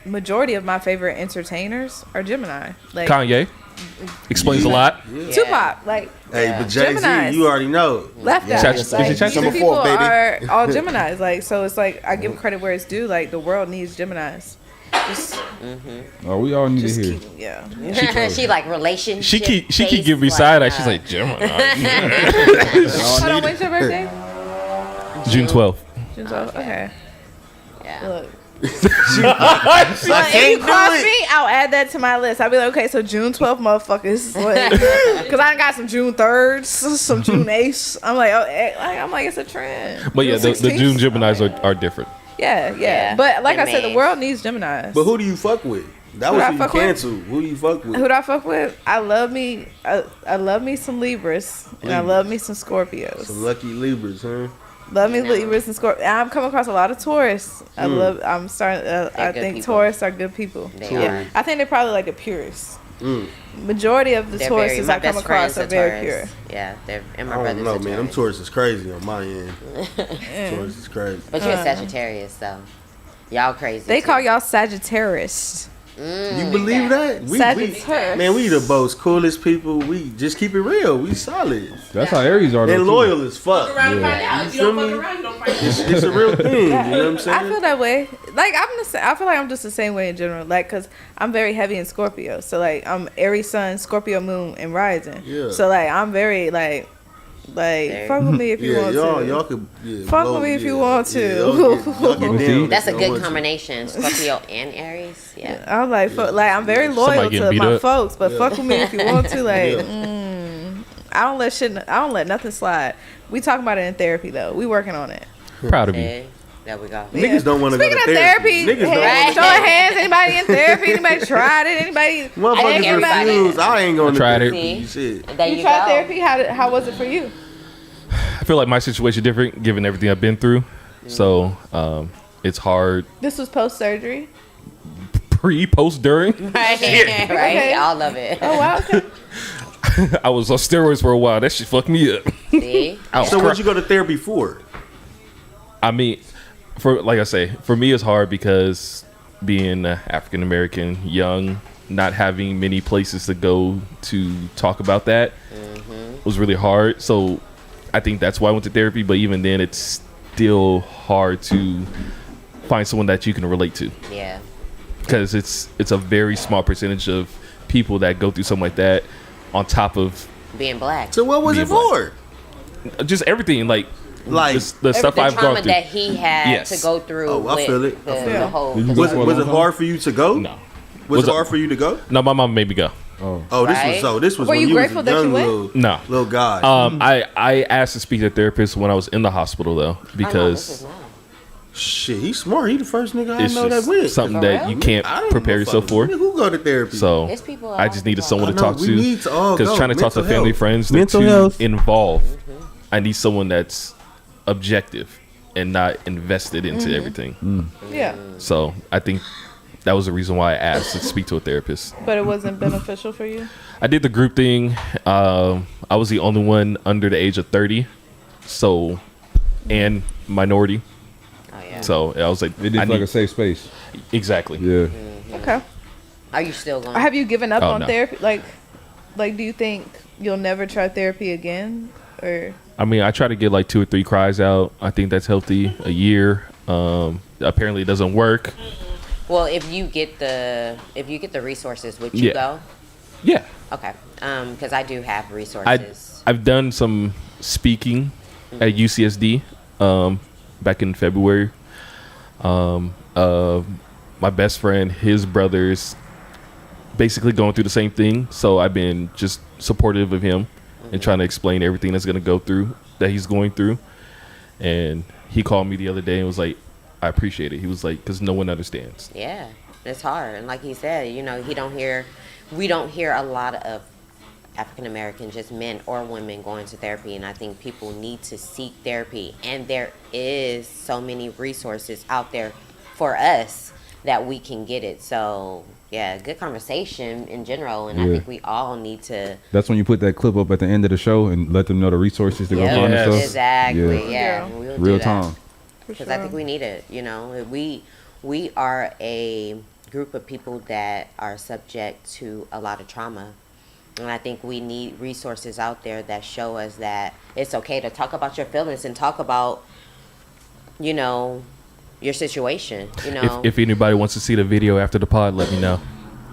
majority of my favorite entertainers are Gemini. Like Kanye. Explains a lot. Tupac, like Hey, but Jay Z, Geminis. you already know. left Yeah, out. Chat- yeah, is it Like, chat- these Number people 4, baby. are all Geminis. Like, so it's like I give credit where it's due. Like the world needs Geminis. Just, Oh, we all need just to hear. keep, yeah. She like relationship. She keep giving me side eye. She's like Gemini. Hold on, when's your birthday? June 12th. June 12th. Okay. Yeah. Look. I If you can't cross do it. me, I'll add that to my list. I'll be like, okay, so June 12th, motherfuckers. Because I got some June 3rds, some June 8ths. I'm like, I'm like, it's a trend. But yeah, June the June 16th? Geminis are different. Yeah. Yeah. But like It I said, the makes- world needs Geminis. But who do you fuck with? That Who was I who you fuck with? canceled. Who do you fuck with? Who do I fuck with? I love me. I love me some Libras, and I love me some Scorpios. Some lucky Libras, huh? Love me Libras and Scorpios. I'm coming across a lot of Taurus. I'm starting. I good think people. Taurus are good people. They Yeah, are. I think they're probably like the purest. Majority of the They're Tauruses my I come best across friends are are very Taurus. pure. Yeah, they're and my I brothers don't know, are man. Them Taurus. Taurus is crazy on my end. Taurus is crazy. But you're a Sagittarius, so y'all crazy. They too. call y'all Sagittarius. You believe that? Sagittarius. Man, we the most coolest people. We just keep it real. We solid. That's how Aries are. though, And too. loyal as fuck. Yeah. You feel me? It's a real thing. You know what I'm I saying? feel that way. Like I feel like I'm just the same way in general. Like, cause I'm very heavy in Scorpio. So like I'm Aries Sun, Scorpio Moon, and Rising. Yeah. So like I'm very like fuck with me if you Yeah, want y'all, to. y'all could Fuck blow- with me if you yeah. want to. Yeah, y'all get down. That's a if y'all good want to. combination, Scorpio and Aries. Yeah. I'm like, I'm very loyal Somebody getting to beat my up. folks, but fuck with me if you want to. Like, Yeah. I don't let nothing slide. We talking about it in therapy though. We working on it. Proud of you. Okay, there we go. Niggas don't want to go Speaking to of therapy, Niggas don't hey, want show of hands. Anybody in therapy? Anybody tried it? Anybody? to. Motherfuckers everybody- refuse. I ain't going to tried it. therapy. Shit. There You you tried go. therapy? How was it for you? I feel like my situation different given everything I've been through. So it's hard This was post surgery. post, during. Right, Okay. all of it. Oh wow. Okay. I was on steroids for a while. That shit fucked me up. See? I was So cry- what'd you go to therapy for? I mean, like I say, for me it's hard because being African American, young, not having many places to go to talk about that was really hard. So I think that's why I went to therapy. But even then, it's still hard to find someone that you can relate to Yeah. because it's a very small percentage of people that go through something like that. On top of Being black. So what was Being it for? just everything, like Like, the stuff the I've trauma gone through. that he had Yes. to go through. Oh, I with feel it. I The, feel the it. whole. Did you go was for a it long time? hard for you to go? No, Was it hard for you to go? no, my mom made me go. Oh, Oh, Right? this was Were when you you was grateful a that you young went? No. little guy. I asked to speak to a therapist when I was in the hospital though This is because nice. Shit, he's smart. He the first nigga I it's know that just went. something For that real? you can't I don't prepare yourself for. Who go to therapy? So It's people I just needed someone I to know, talk we to need to all because go. trying to talk to Mental family health. friends, they're Mental too health. involved. I need someone that's objective and not invested into everything. Yeah, So I think that was the reason why I asked to speak to a therapist. but it wasn't beneficial for you. I did the group thing. I was the only one under the age of 30, so and minority. Oh yeah. So I was like, it didn't I feel like need- a safe space. exactly. Yeah. Okay. Are you still going? Have you given up Oh, on no. therapy? Like, do you think you'll never try therapy again? Or I mean, I try to get like 2 or 3 cries out. I think that's healthy. A year. Apparently, it doesn't work. Well, if you get the resources, would you Yeah. go? Yeah, Okay. Because I do have resources. I've done some speaking at UCSD back in February. My best friend, his brothers, basically going through the same thing. So I've been just supportive of him and trying to explain everything that's that he's going through. And he called me the other day and was like, "I appreciate it." He was like, "Because no one understands." Yeah, it's hard, and like he said, we don't hear a lot of African Americans, just men or women, going to therapy, and I think people need to seek therapy, and there is so many resources out there for us that we can get it. So yeah, good conversation in general, and I Yeah. think we all need to. That's when you put that clip up at the end of the show and let them know the resources to go Yeah, find Yes. and stuff. exactly. Yeah. Yeah, we'll Real do that. time. Because I think we need it. We are a group of people that are subject to a lot of trauma, And I think we need resources out there that show us that it's okay to talk about your feelings and talk about, you know, your situation. You know, If anybody wants to see the video after the pod, let me know.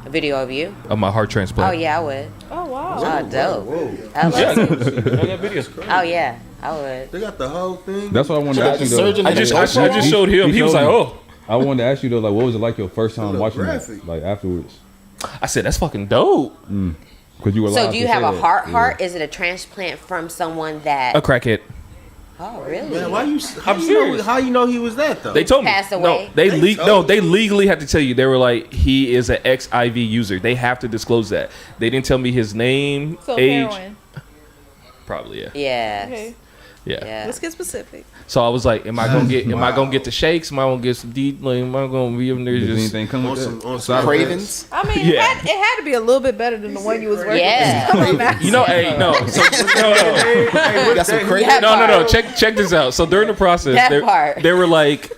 a video of you. Of my heart transplant. Oh yeah, I would. Oh wow. Oh, dope. Whoa. I love Yeah, it. I got videos. Oh yeah, I would. They got the whole thing. That's what I wanted to ask you though. Surgeon I just showed him. He was like, oh. I wanted to ask you though, like, what was it like your first time Look watching graphic. that, like afterwards? I said, that's fucking dope. Because you were So live do you to have say a that. heart? Is it a transplant from someone that? A crackhead. Oh really? Man, why you? I'm serious. How you know he was that though? They told me. Passed away? No, they told you. legally had to tell you. They were like, he is an ex-IV user. They have to disclose that. They didn't tell me his name, So age. heroin. Probably, yeah. Yes. Okay. Yeah. Yeah. Let's get specific. So I was like, am I gonna get the shakes? Am I gonna get some deep? Like, am I gonna be up there Did just? anything come on with some that? on Side some effects? Cravens. I mean, Yeah. it had to be a little bit better than the one you was working Yeah. with. Come on now. You know, hey, no, so, no, You got some cravens. That no. part. Check this out. So during the process, That part. they were like,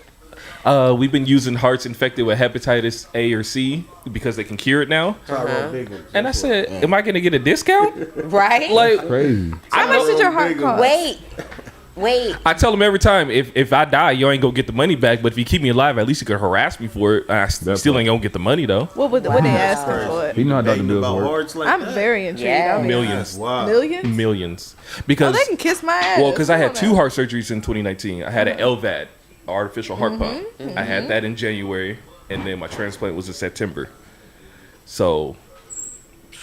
we've been using hearts infected with hepatitis A or C because they can cure it now. And I said, am I gonna get a discount? Right. Like, Crazy. How much did your heart cost? Wait. I tell them every time, if I die, you ain't gonna get the money back. But if you keep me alive, at least you could harass me for it. I still ain't gonna get the money though. What would they asking for it? You know how Dr. Bills about work. hearts like I'm that. very intrigued. Yeah. I'll be Millions. Wow. Millions? Millions. Oh, Because they can kiss my ass. well, because I Come had on 2 now. heart surgeries in 2019. I had an LVAD, artificial heart pump. Mm-hmm. I had that in January, and then my transplant was in September. So,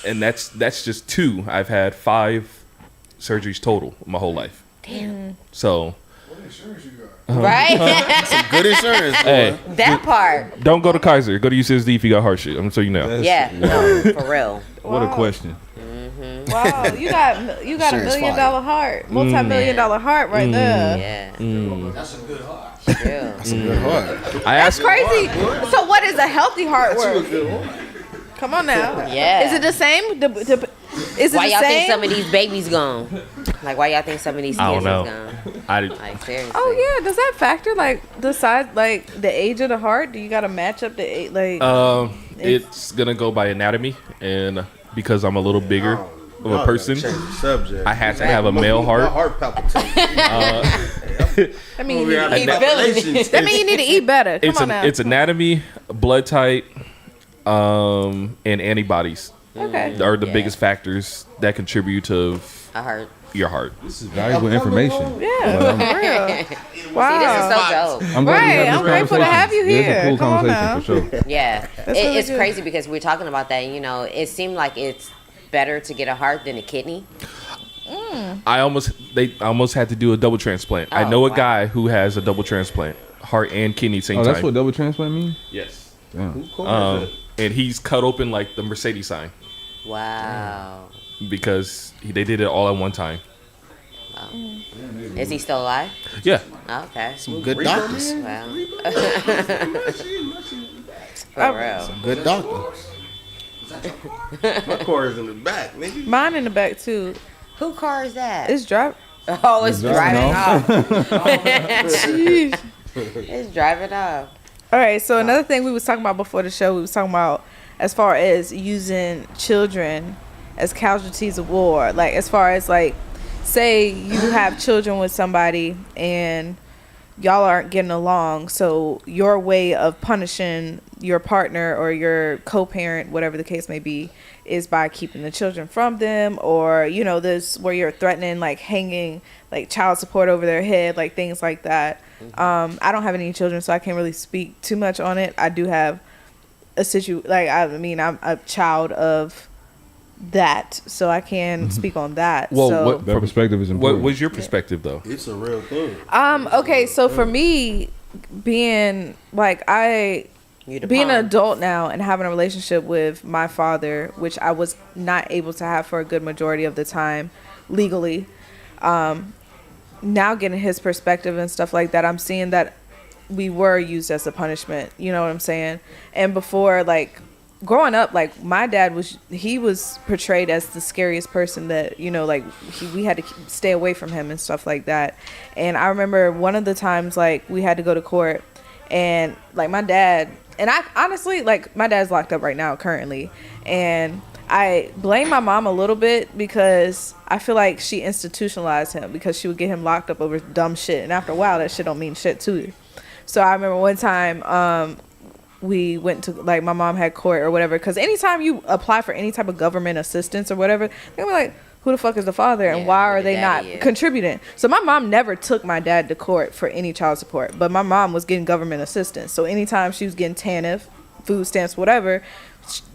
and that's just 2. I've had 5 surgeries total my whole life. Damn. So, Right. Good insurance. Boy. hey, That part. don't go to Kaiser. Go to UCSD if you got heart shit. I'm so you know. Yeah. No, for real. What a Wow. question. Wow, you got a Insurance $1 million fire. heart, multi-million-dollar heart right there. Yeah. That's a good heart. True. That's a good heart. I That's asked. crazy. So what is a healthy heart worth? Come on now. Yeah. Is it the same? Is it Why the y'all think same? some of these babies gone? Like, why y'all think some of these kids I don't is know. gone? I Like, seriously. Oh yeah, does that factor like the size, like the age of the heart? Do you got to match up the age? Like, it's gonna go by anatomy, and because I'm a little bigger of Y'all a gotta person, change the subject. I had to have a male My heart. heart palpitating. I mean, you need to He eat. feeling it. That mean you need to eat better. Come It's on now. it's anatomy, blood type, and antibodies Okay. are the Yeah. biggest factors that contribute to I heard. your heart. This is valuable information. Yeah, for real. See, Wow. this is so dope. I'm glad we Right, had this I'm grateful to conversation. have you Yeah, it's a here. cool Come on conversation for sure. Yeah. really It's good. crazy because we're talking about that. You know, it seemed like it's better to get a heart than a kidney. I almost had to do a double transplant. I Oh, know a wow. guy who has a double transplant, heart and kidney same Oh, time. that's what double transplant mean? Yes. Damn. And he's cut open like the Mercedes sign Wow. because they did it all at one time. Is he still alive? Yeah. Oh, okay. Some good doctors. Wow. For real. Good doctor. My car is in the back, nigga. Mine in the back too. Who car is that? It's drop. Oh, it's driving off. Jeez. It's driving off. All right. So another thing we was talking about before the show, we was talking about as far as using children as casualties of war. Like as far as like, say you have children with somebody and y'all aren't getting along, so your way of punishing your partner or your co-parent, whatever the case may be, is by keeping the children from them, or you know, this where you're threatening like hanging like child support over their head, like things like that. I don't have any children, so I can't really speak too much on it. I do have a I'm a child of that, so I can speak on that. Well, so what- That perspective is What important. was your perspective though? It's a real thing. okay, so for me, being like You the being an pawn. adult now and having a relationship with my father, which I was not able to have for a good majority of the time legally, now getting his perspective and stuff like that, I'm seeing that we were used as a punishment. You know what I'm saying? And before, like, growing up, like, my dad was portrayed as the scariest person that, you know, like, we had to stay away from him and stuff like that. And I remember one of the times, like, we had to go to court, and like my dad, and I honestly, like, my dad's locked up right now currently, and I blame my mom a little bit because I feel like she institutionalized him because she would get him locked up over dumb shit, and after a while that shit don't mean shit to you. So I remember one time we went to, like, my mom had court or whatever, because anytime you apply for any type of government assistance or whatever, they're gonna be like, who the fuck is the father and why are they not contributing? So my mom never took my dad to court for any child support, but my mom was getting government assistance. So anytime she was getting TANF, food stamps, whatever,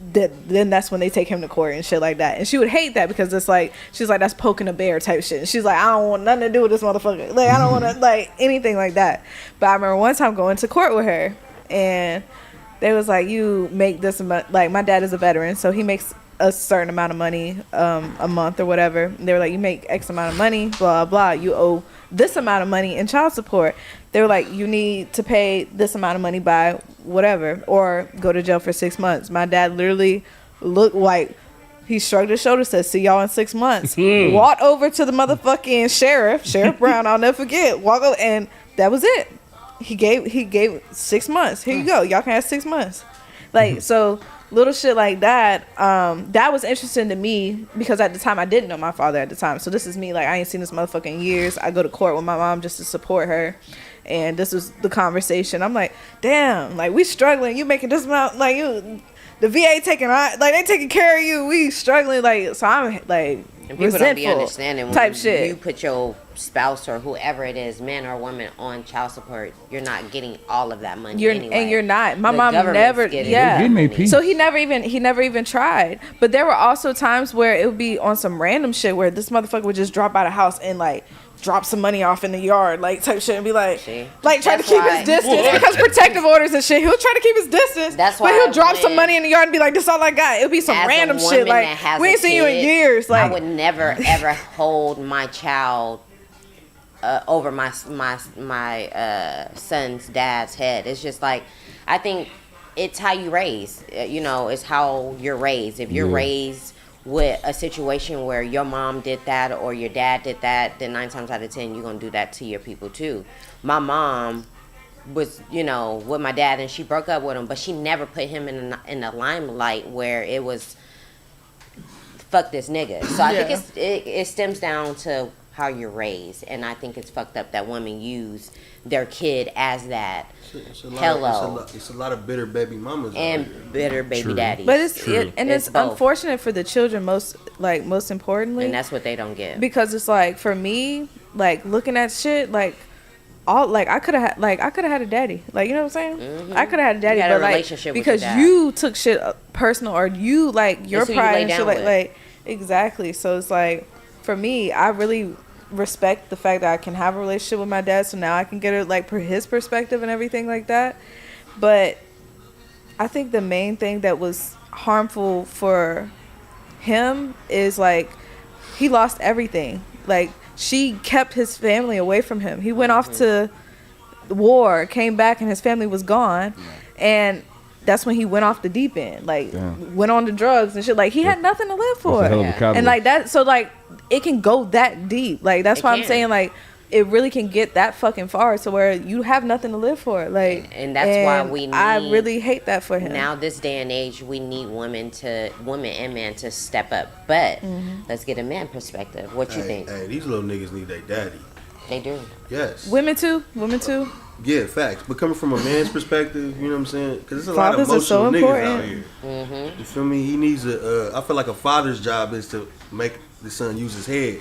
then that's when they take him to court and shit like that. And she would hate that because it's like, she's like, that's poking a bear type shit. And she's like, I don't want nothing to do with this motherfucker. Like, I don't want to, like, anything like that. But I remember one time going to court with her, and they was like, you make this amount, like, my dad is a veteran, so he makes a certain amount of money a month or whatever. And they were like, you make X amount of money, blah, blah, you owe this amount of money in child support. They were like, you need to pay this amount of money by whatever, or go to jail for 6 months. My dad literally looked like, he shrugged his shoulders, said, see y'all in 6 months. Walked over to the motherfucking Sheriff Brown, I'll never forget, walk over, and that was it. He gave 6 months. Here you go. Y'all can have 6 months. Like, so little shit like that, that was interesting to me because at the time I didn't know my father at the time. So this is me, like, I ain't seen this motherfucker in years. I go to court with my mom just to support her, and this was the conversation. I'm like, damn, like, we struggling, you making this amount, like, you, the VA taking, like, they taking care of you, we struggling, like, so I'm like, and people don't be resentful understanding when type shit. You put your spouse or whoever it is, man or woman, on child support, you're not getting all of that money anyway. And you're not. My The mom government's never, getting yeah. They getting AP. So he never even tried. But there were also times where it would be on some random shit where this motherfucker would just drop out of house and, like, drop some money off in the yard, like, type shit, and be like, See? like, try to keep his distance because protective orders and shit. He'll try to keep his distance. That's but why he'll drop some when- money in the yard and be like, this all I got. It'll be some As a random woman shit, like, that has we a ain't seen you in kid, years. Like, I would never ever hold my child over my son's dad's head. It's just like, I think it's how you raise. It's how you're raised. If you're raised with a situation where your mom did that or your dad did that, then 9 times out of 10 you're gonna do that to your people too. My mom was, with my dad, and she broke up with him, but she never put him in the limelight where it was fuck this nigga. So I think it stems down to how you're raised, and I think it's fucked up that women use their kid as that. It's a lot of bitter baby mamas and out here. bitter baby daddies. but it's both. unfortunate for the children, most importantly, And that's what they don't get. because it's like, for me, like, looking at shit, like, all, like, I could have had a daddy, like, you know what I'm saying? Mm-hmm. I could have had a daddy, You had a but, like, relationship with because your dad. you took shit personal, or you, like, your It's who you pride lay and shit, down with. like exactly. So it's like, for me, I really respect the fact that I can have a relationship with my dad, so now I can get it, like, his perspective and everything like that. But I think the main thing that was harmful for him is, like, he lost everything. Like, she kept his family away from him. He went off to war, came back, and his family was gone. And that's when he went off the deep end. Like, went on to drugs and shit. Like, he had nothing to live for. That's a hell of a catalyst. And, like, that, so, like, it can go that deep. Like, that's It why I'm can. saying, like, it really can get that fucking far to where you have nothing to live for. Like, And that's why we I need- really hate that for him. Now, this day and age, we need women and men to step up. But let's get a man perspective. What you think? Hey, these little niggas need their daddy. They do. Yes. Women too. Yeah, facts. But coming from a man's perspective, you know what I'm saying? Because there's a lot of Fathers are so emotional niggas out important. here. You feel me? He needs I feel like a father's job is to make the son use his head.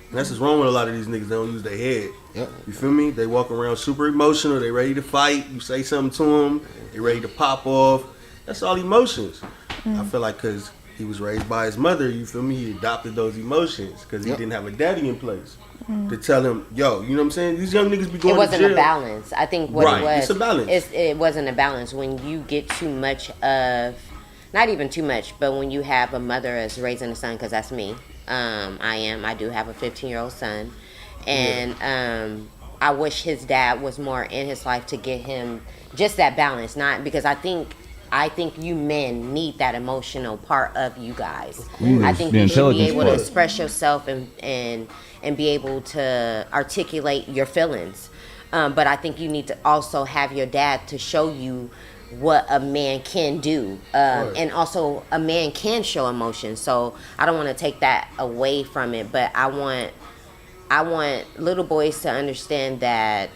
And that's what's wrong with a lot of these niggas. They don't use their head. Yep. You feel me? They walk around super emotional. They ready to fight. You say something to them, they ready to pop off. That's all emotions. I feel like because he was raised by his mother, you feel me? He adopted those emotions because he didn't have a daddy in place to tell him, yo, you know what I'm saying? These young niggas be going It wasn't to jail. a balance. I think what Right, it was. it's a balance. It wasn't a balance when you get too much of, not even too much, but when you have a mother as raising a son, because that's me. I do have a 15-year-old son, and I wish his dad was more in his life to get him just that balance. Not because I think you men need that emotional part of you guys. I think the you should be intelligence able to part. express yourself and be able to articulate your feelings. But I think you need to also have your dad to show you what a man can do, and also a man can show emotion. So I don't want to take that away from it, but I want little boys to understand that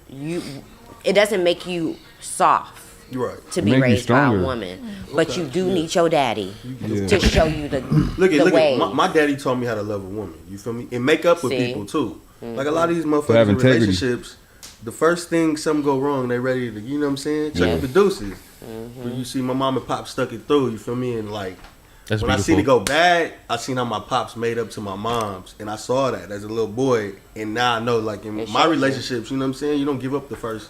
it doesn't make you soft to be Make you raised by a stronger. woman, but you do need your daddy to show you the Look the way. at my daddy taught me how to love a woman. You feel me? And make up with See? people too. Like a lot of these have motherfuckers in integrity. relationships, the first thing something go wrong, they ready to, you know what I'm saying? Check the producers. When you see my mom and pop stuck it through, you feel me? And like That's when I beautiful. seen it go bad, I seen how my pops made up to my mom's, and I saw that as a little boy, and now I know like in It my shows you. relationships, you know what I'm saying? You don't give up the first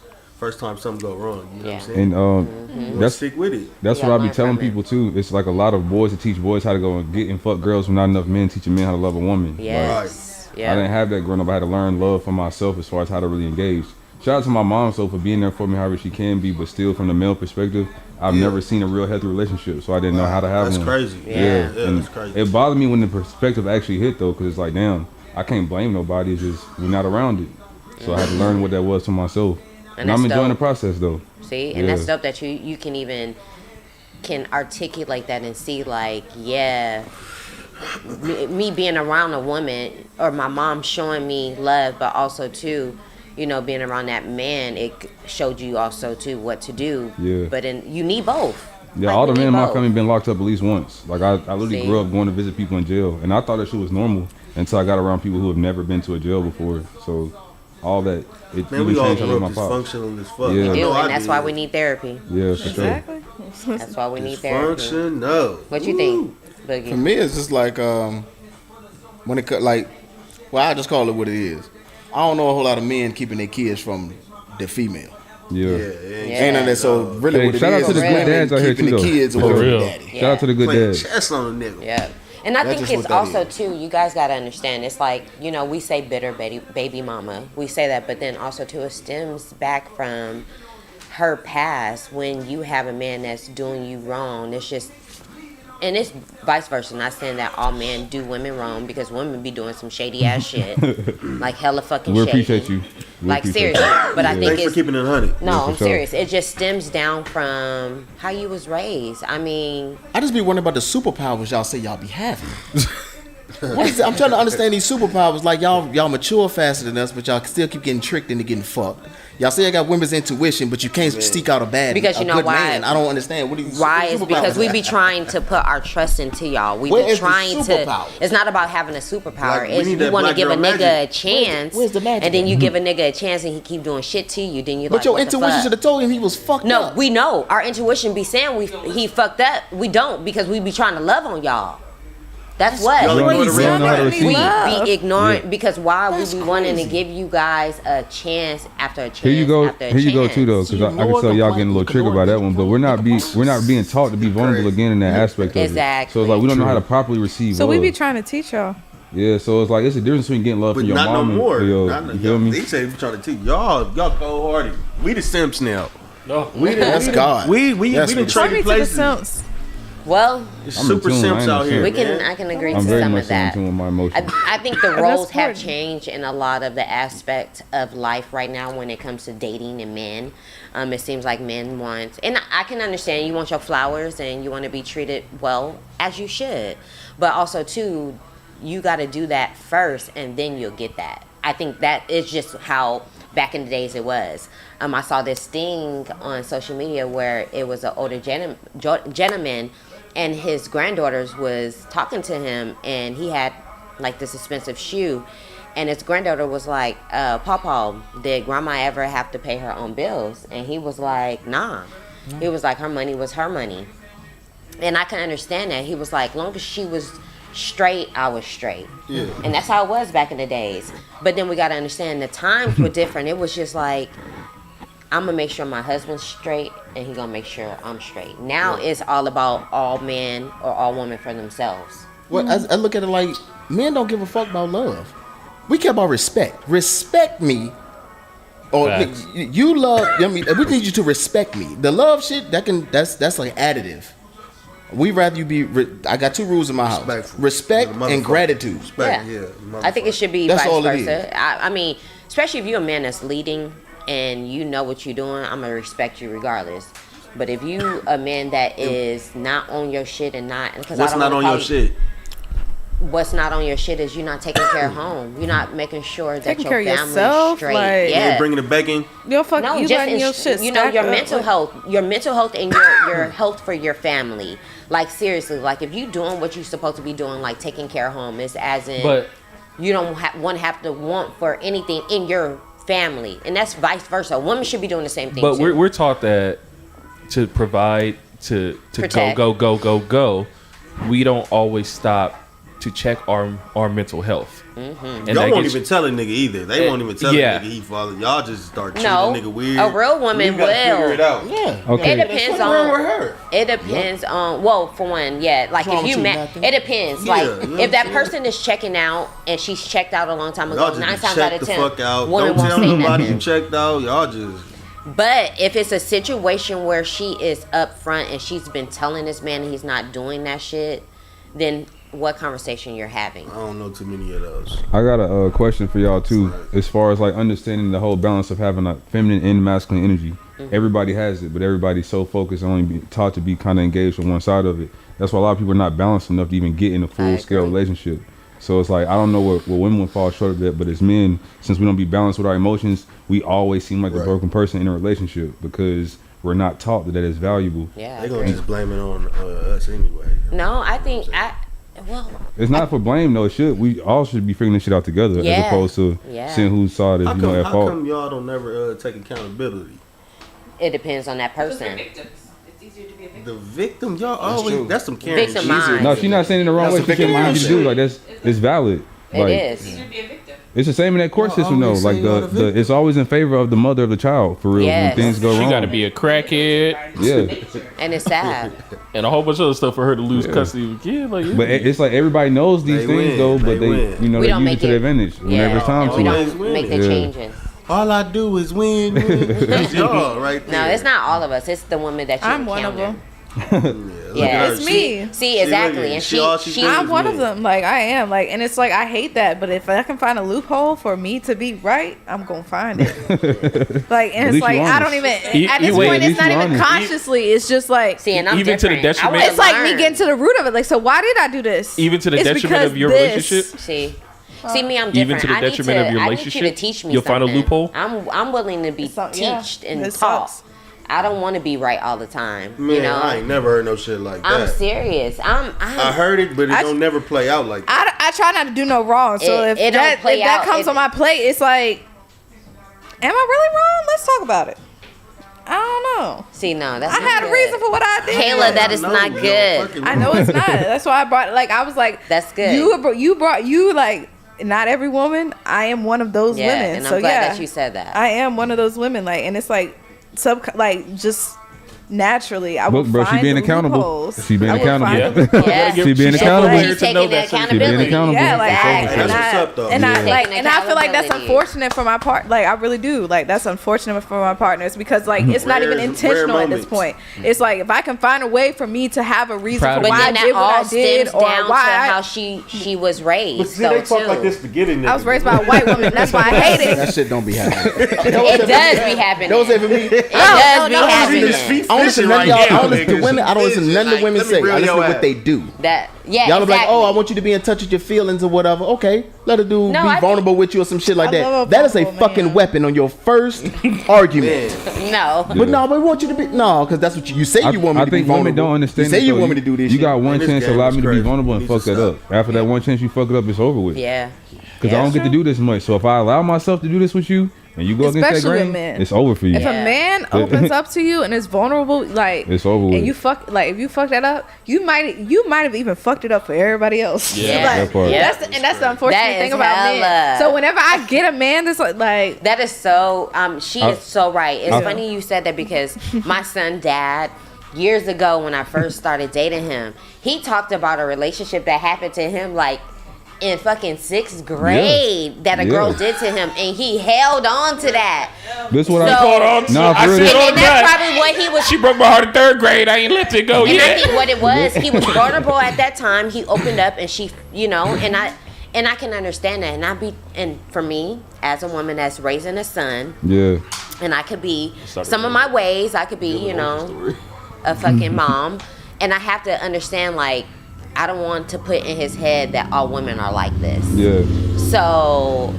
time something go wrong. You know what I'm saying? And You wanna that's stick with it. that's You what I gotta be learn telling from it. people too. It's like a lot of boys to teach boys how to go and get and fuck girls, when not enough men teaching men how to love a woman. Like, Yes. I didn't have that growing up. I had to learn love for myself as far as how to really engage. Shout out to my mom so for being there for me however she can be, but still from the male perspective, I've never seen a real healthy relationship, so I didn't know how to have That's one. crazy. Yeah. and that's crazy. it bothered me when the perspective actually hit though, because it's like, damn, I can't blame nobody. It's just we're not around it, so I had to learn what that was for myself. And I'm that's enjoying the dope. process though. See, and that's dope that you can even can articulate that and see like, yeah, me being around a woman or my mom showing me love, but also too, you know, being around that man, it showed you also too what to do. Yeah. But you need both. Yeah, Like, all you the men in need my both. family been locked up at least once. Like I literally See? grew up going to visit people in jail, and I thought that shit was normal until I got around people who have never been to a jail before. So all that it Man, even we all changed how I grew live up my pops. dysfunctional as fuck. Yeah. I We do, know I and that's did. why we need therapy. Yeah, for sure. Exactly. That's why we need therapy. Dysfunctional. What you think, For Boogie? me, it's just like when it like, well, I just call it what it is. I don't know a whole lot of men keeping their kids from the female. Yeah. Ain't none of that. So really, Hey, what it shout out is to the is good women dads out here, keeping too, the though. kids For away from real. daddy. Shout out to the good Playing dads. chess on a nigga. Yeah. And I That's think just it's what that also is. too, you guys gotta understand, it's like, you know, we say bitter baby mama. We say that, but then also too, it stems back from her past when you have a man that's doing you wrong. It's just, and it's vice versa. Not saying that all men do women wrong, because women be doing some shady ass shit. Like hella fucking We shady. appreciate you. We Like appreciate seriously. you. But I think Thanks for it's, keeping it 100. no, I'm for sure. serious. It just stems down from how you was raised. I mean, I just be wondering about the superpowers y'all say y'all be having. What is it? I'm trying to understand these superpowers. Like y'all mature faster than us, but y'all still keep getting tricked into getting fucked. Y'all say I got women's intuition, but you can't seek out a bad, Because you a know good why? man. I don't understand. What are these why is superpowers? because we be trying to put our trust into y'all. We Where be is the trying to. superpower? It's not about having a superpower. Like, we It's need you that want to black give a girl nigga magic. a chance, Where's the magic and then at? you give a nigga a chance, and he keep doing shit to you. Then you But like, your what the intuition fuck? should have told him he was fucked No, up. we know our intuition be saying he fucked up. We don't, because we be trying to love on y'all. That's what. Y'all ignore the We red don't know how to flag. receive. We be ignoring Yeah. because why That's we be wanting to crazy. give you guys a chance after a chance Here you go. after a Here you go chance. too though, because I can tell y'all getting a little triggered by that one. But we're not being taught to be vulnerable again in that aspect of it. Exactly. So it's like we don't know how to properly receive So love. we be trying to teach y'all. Yeah. So it's like it's a difference between getting love But from your not no mom and more. your, Not no, you feel me? They say we trying to teach y'all cold hearted. We the simps now. We the, That's God. We That's done what- Take me traded to the places. Simps. Well, It's I'm in super tune. I simps ain't out no here. we can. man. I can agree I'm to very some much of that. in tune with my emotions. I think the roles have important. changed in a lot of the aspect of life right now when it comes to dating and men. It seems like men want, and I can understand you want your flowers and you want to be treated well, as you should. But also, too, you got to do that first and then you'll get that. I think that is just how back in the days it was. I saw this thing on social media where it was an older gentleman and his granddaughters was talking to him, and he had like this expensive shoe, and his granddaughter was like, Pawpaw, did grandma ever have to pay her own bills? And he was like, nah. He was like, her money was her money. And I can understand that. He was like, long as she was straight, I was straight. Yeah. And that's how it was back in the days. But then we got to understand the times were different. It was just like, I'm going to make sure my husband's straight, and he going to make sure I'm straight. Now it's all about all men or all women for themselves. Well, I look at it like men don't give a fuck about love. We care about respect. Respect me. Or Facts. you love. I mean, we need you to respect me. The love shit that's like additive. We rather you be. I got two rules in my house: Respectful. respect Motherfucker. and gratitude. Respect, Yeah. yeah. I think it should be That's vice all it versa. I mean, especially if you're a man that's leading and you know what you're doing, I'm going to respect you regardless. But if you a man that is not on your shit and not, because What's not on your shit? What's not on your shit is you're not taking care of home. You're not making sure that Taking your care of family's yourself, straight. like- You yeah. ain't bringing the bacon. Yo, fuck, No, you just letting your shit you know stack your up, mental like- health and your health for your family. Like seriously, like if you doing what you're supposed to be doing, like taking care of home, is as in But you don't have to want for anything in your family, and that's vice versa. Women should be doing the same thing. but too. we're taught that to provide to Protect. go. We don't always stop to check our mental health. Mm-hmm. And Y'all that won't gets- even tell a nigga either. They won't even tell yeah. a nigga he falling. Y'all just start treating No, a nigga weird. a real woman You gotta will. figure it out. Yeah. Okay. It depends What's wrong on. with her? It depends on. Well, for one, yeah. Like What's wrong if you with you, met, nothing? it depends. Yeah, Like you know what if that I'm saying? person is checking out and she's checked out a long time ago, Y'all just 9 times check out of the 10, fuck out. women Don't won't tell say nobody nothing. you checked out. Y'all just. But if it's a situation where she is upfront and she's been telling this man he's not doing that shit, then what conversation you're having? I don't know too many of those. I got a question for y'all too, as far as like understanding the whole balance of having a feminine and masculine energy. Everybody has it, but everybody's so focused on only being taught to be kind of engaged with one side of it. That's why a lot of people are not balanced enough to even get in a full scale agree. relationship. So it's like I don't know what women would fall short of that, but as men, since we don't be balanced with our emotions, we always seem like a Right. broken broken person in a relationship because we're not taught that is valuable. Yeah. I They gonna agree. just blame it on us anyway. No, I think well, It's not for blame though. It should we all should be figuring this shit out together Yeah. as opposed to Yeah. seeing whose side is How at how fault. come y'all don't never take accountability? it depends on that Because person. they're victims. It's easier to be a victim. The victim, y'all That's always true. that's some Karen Victim shit. mind. No, she's not saying it the wrong That's way. a She victim saying what you do. Like that's it's valid. It Like, is. It's easier to be a victim. It's the same in that court Y'all system though. always Like say y'all the victim. it's always in favor of the mother of the child for real Yes. when things go She wrong. got to be a crackhead Yeah, And it's sad. and a whole bunch of other stuff for her to lose custody of the kid. Like, but it's like everybody knows these They things win. though, They but they win. you know We they don't use it make to their it- advantage whenever it's time we to. Always don't win. make the Yeah. changes. All I do is win. That's y'all right there. No, it's not all of us. It's the women that you I'm one of encounter. them. Yeah, look Yeah, at her. It's She- me. See, exactly, really- and she all she she does I'm one of win. them. Like I am. Like, and it's like I hate that, but if I can find a loophole for me to be right, I'm gonna find it. Like, and At it's least like you I don't honest. even. At this wait, point, at it's least not you even honest. consciously. It's just like see, and I'm Even to the different. I detriment- wanna it's like me learn. getting to the root of it. Like, so why did I do this? Even to the It's detriment because of your this. relationship? See, me, I'm different. Even to the I need detriment of your I need you relationship? to teach me You'll find a something. loophole? I'm willing to be It's some- yeah, teached and it taught. sucks. I don't want to be right all the time. Man, you know, I ain't never heard no shit like I'm that. serious. I heard it, but it I- don't never play out like that. I try not to do no wrong. So It- if it don't that play if that out. comes It- on my plate, it's like, am I really wrong? Let's talk about it. I don't know. see, no, that's I not had a good. reason for what I did. Kayla, that is I know not you good. don't fucking I know it's not. That's why I brought. Like I was like, That's good. You brought like. Not every woman. I am one of those Yeah, women. and I'm so glad yeah, that you said that. I am one of those women. Like, and it's like just naturally. I Look, would bro, she find being the accountable. loopholes. She being I would accountable. find the Yeah. loopholes. Yeah. She being She's accountable. She's taking the She being accountability. accountable. Yeah, like Exactly. That's what's up, though. and I Yeah. like, Taking and I feel like that's accountability. unfortunate for my part. Like I really do. Like that's unfortunate for my partners because like it's not even Rare intentional at this moments. point. It's like if I can find a way for me to have a reason Proud for of But why then I that did what all I did stems or down to why how I, she was raised. But see, though, they talk too. like this to get in there. I was raised by a white woman. That's why I hate it. That shit don't be happening. It does be happening. Don't say for me. It does be no, happening. I don't listen to none of y'all. I don't listen to women. I don't listen to none of the women say. I listen to what they do. That yeah, Y'all be like, exactly. oh, I want you to be in touch with your feelings or whatever. Okay, let a dude No, be I vulnerable with you or some shit like I love that. a That is a vulnerable fucking man. weapon on your first argument. No. But no, but we want you to be because that's what you say. You want me I to be think vulnerable. women don't understand. You say that, you though. want me to do this. You shit. got one Man, this chance to game allow is me to be crazy. vulnerable and You fuck need to that up. After that one chance you fuck it up, it's over with. Yeah. Because I don't get to do this much. So if I allow myself to do this with you and you go against that Especially with grain, men. it's over for you. If a man opens up to you and is vulnerable, like It's over with. and you fuck like if you fuck that up, you might have even fucked it up for everybody else. Yeah. That part. Yeah. That's the unfortunate That thing is about hella. men. So whenever I get a man that's like That is so. She is so right. It's I- funny you said that because my son, dad, years ago when I first started dating him, he talked about a relationship that happened to him like in fucking 6th grade that a girl Yeah. did to him, and he held on to that. This what So- I Hold on. Nah, I for real. said And, on and that's that. probably what he was. She broke my heart in 3rd grade. I ain't let it go And I yet. think what it was, he was vulnerable at that time. He opened up, and she, and I can understand that. And for me, as a woman that's raising a son, Yeah. and I could be some of my ways. I could be, you know, a fucking mom, and I have to understand like I don't want to put in his head that all women are like this. Yeah. So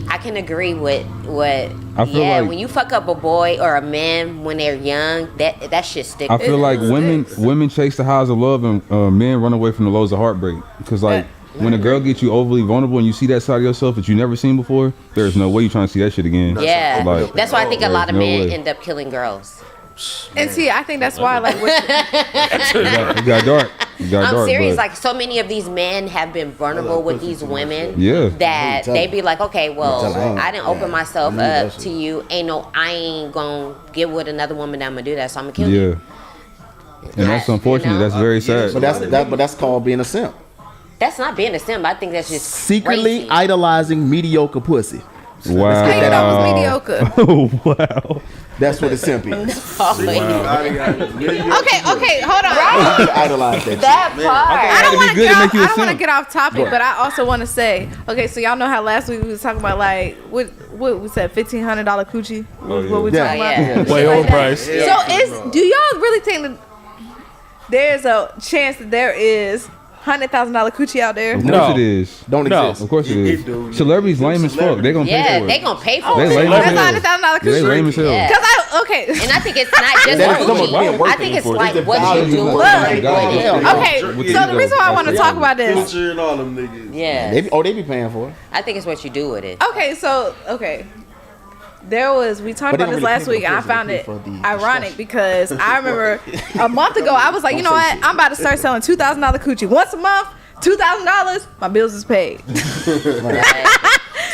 I can agree with what. I feel like when you fuck up a boy or a man when they're young, that shit sticks. I feel like women chase the highs of love and men run away from the lows of heartbreak. Because like when a girl gets you overly vulnerable and you see that side of yourself that you never seen before, there's no way you trying to see that shit again. Yeah, Like, that's why I think a lot of no men way. end up killing girls. And see, I think that's why, like, It got dark. It got I'm dark, serious. but- Like so many of these men have been vulnerable with these women. Yeah. That they be like, okay, well, I didn't open myself that up shit. to you. I ain't gonna get with another woman that I'm gonna do that. So I'm gonna kill Yeah. you. And that's unfortunate. You know? That's very sad. But that's called being a simp. That's not being a simp. I think that's just Secretly crazy. idolizing mediocre pussy. Wow. I thought that was mediocre. Oh, wow. That's what a simp is. Okay, hold on. Idolize that shit. That part. I don't be want to good get to off, make you a I don't want to simp. get off topic, but I also want to say, okay, so y'all know how last week we was talking about like what we said $1,500 coochie. What we Yeah. talking about? Yeah. Way overpriced. So do y'all really think that there's a chance that there is $100,000 coochie out there? Of No. course it is. Don't No. exist. Of course it is. do. Celebrities lame as fuck. They gonna pay Yeah, for they it. gonna pay for They it. lame That's as hell. $100,000 Yeah, they coochie. lame as hell. Yeah. Because okay. And I think it's not just That's the someone being coochie. worth I think it it's for. like It's the what value you do of with work. it. Yeah. Okay, With so the ego. reason why I want to That's talk about this. Culture and all them niggas. Yeah. They be paying for it. I think it's what you do with it. Okay, so we talked But they about this don't really last pay week, for and I the found pay it for the ironic because I remember a month ago I was like, you know what, I'm about to start selling $2,000 coochie once a month. $2,000, my bills is paid.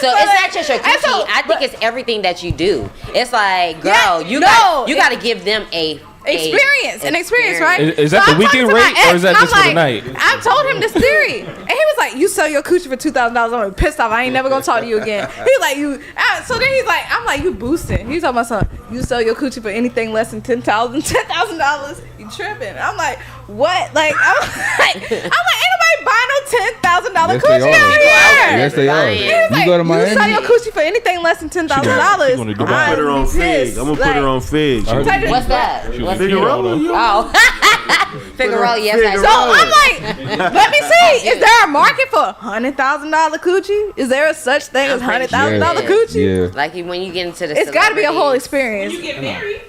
So it's not just your and so- coochie. I think it's everything that you do. It's like, girl, Yeah, you no, got to give them an experience, right? Is that the I'm talking weekend to my rate, or is that ex, and just I'm for the night? I told him this theory, and he was like, "You sell your coochie for $2,000." I'm pissed off. I ain't never gonna talk to you again. He's like, So then he's like, I'm like, you boosting. He's talking about something. You sell your coochie for anything less than $10,000. You tripping? I'm like, what? Like, I'm like, ain't nobody buying no $10,000 Yes, they coochie are. out here. Yes, they are. He He's You like, go to you sell Miami. your coochie for anything less than $10,000. She gonna do I'm gonna put her on Fig. I'm gonna put her on Fig. What's that? What's Figueroa. Oh, Figueroa, yes, I So I'm like, let me see. Is there a market for $100,000 coochie? Is there a such thing as I'm pretty $100,000 sure. coochie? Yeah. Like when you get into the It's got to be a whole celebrities. experience. You get married,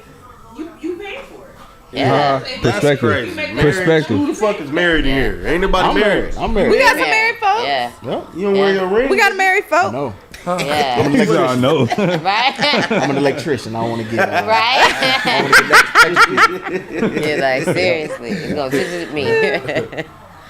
you pay for it. Yeah. That's crazy. Perspective. Married- Perspective. Who the fuck is married in here? Ain't nobody I'm married. married. I'm We married. got some married folks. Yeah. Yeah. You don't wear your ring. We got a married folk. No. Yeah. I'm an electrician. I know. Right? I'm an electrician. I don't want to get. Right? You're like, seriously, you're going to visit me.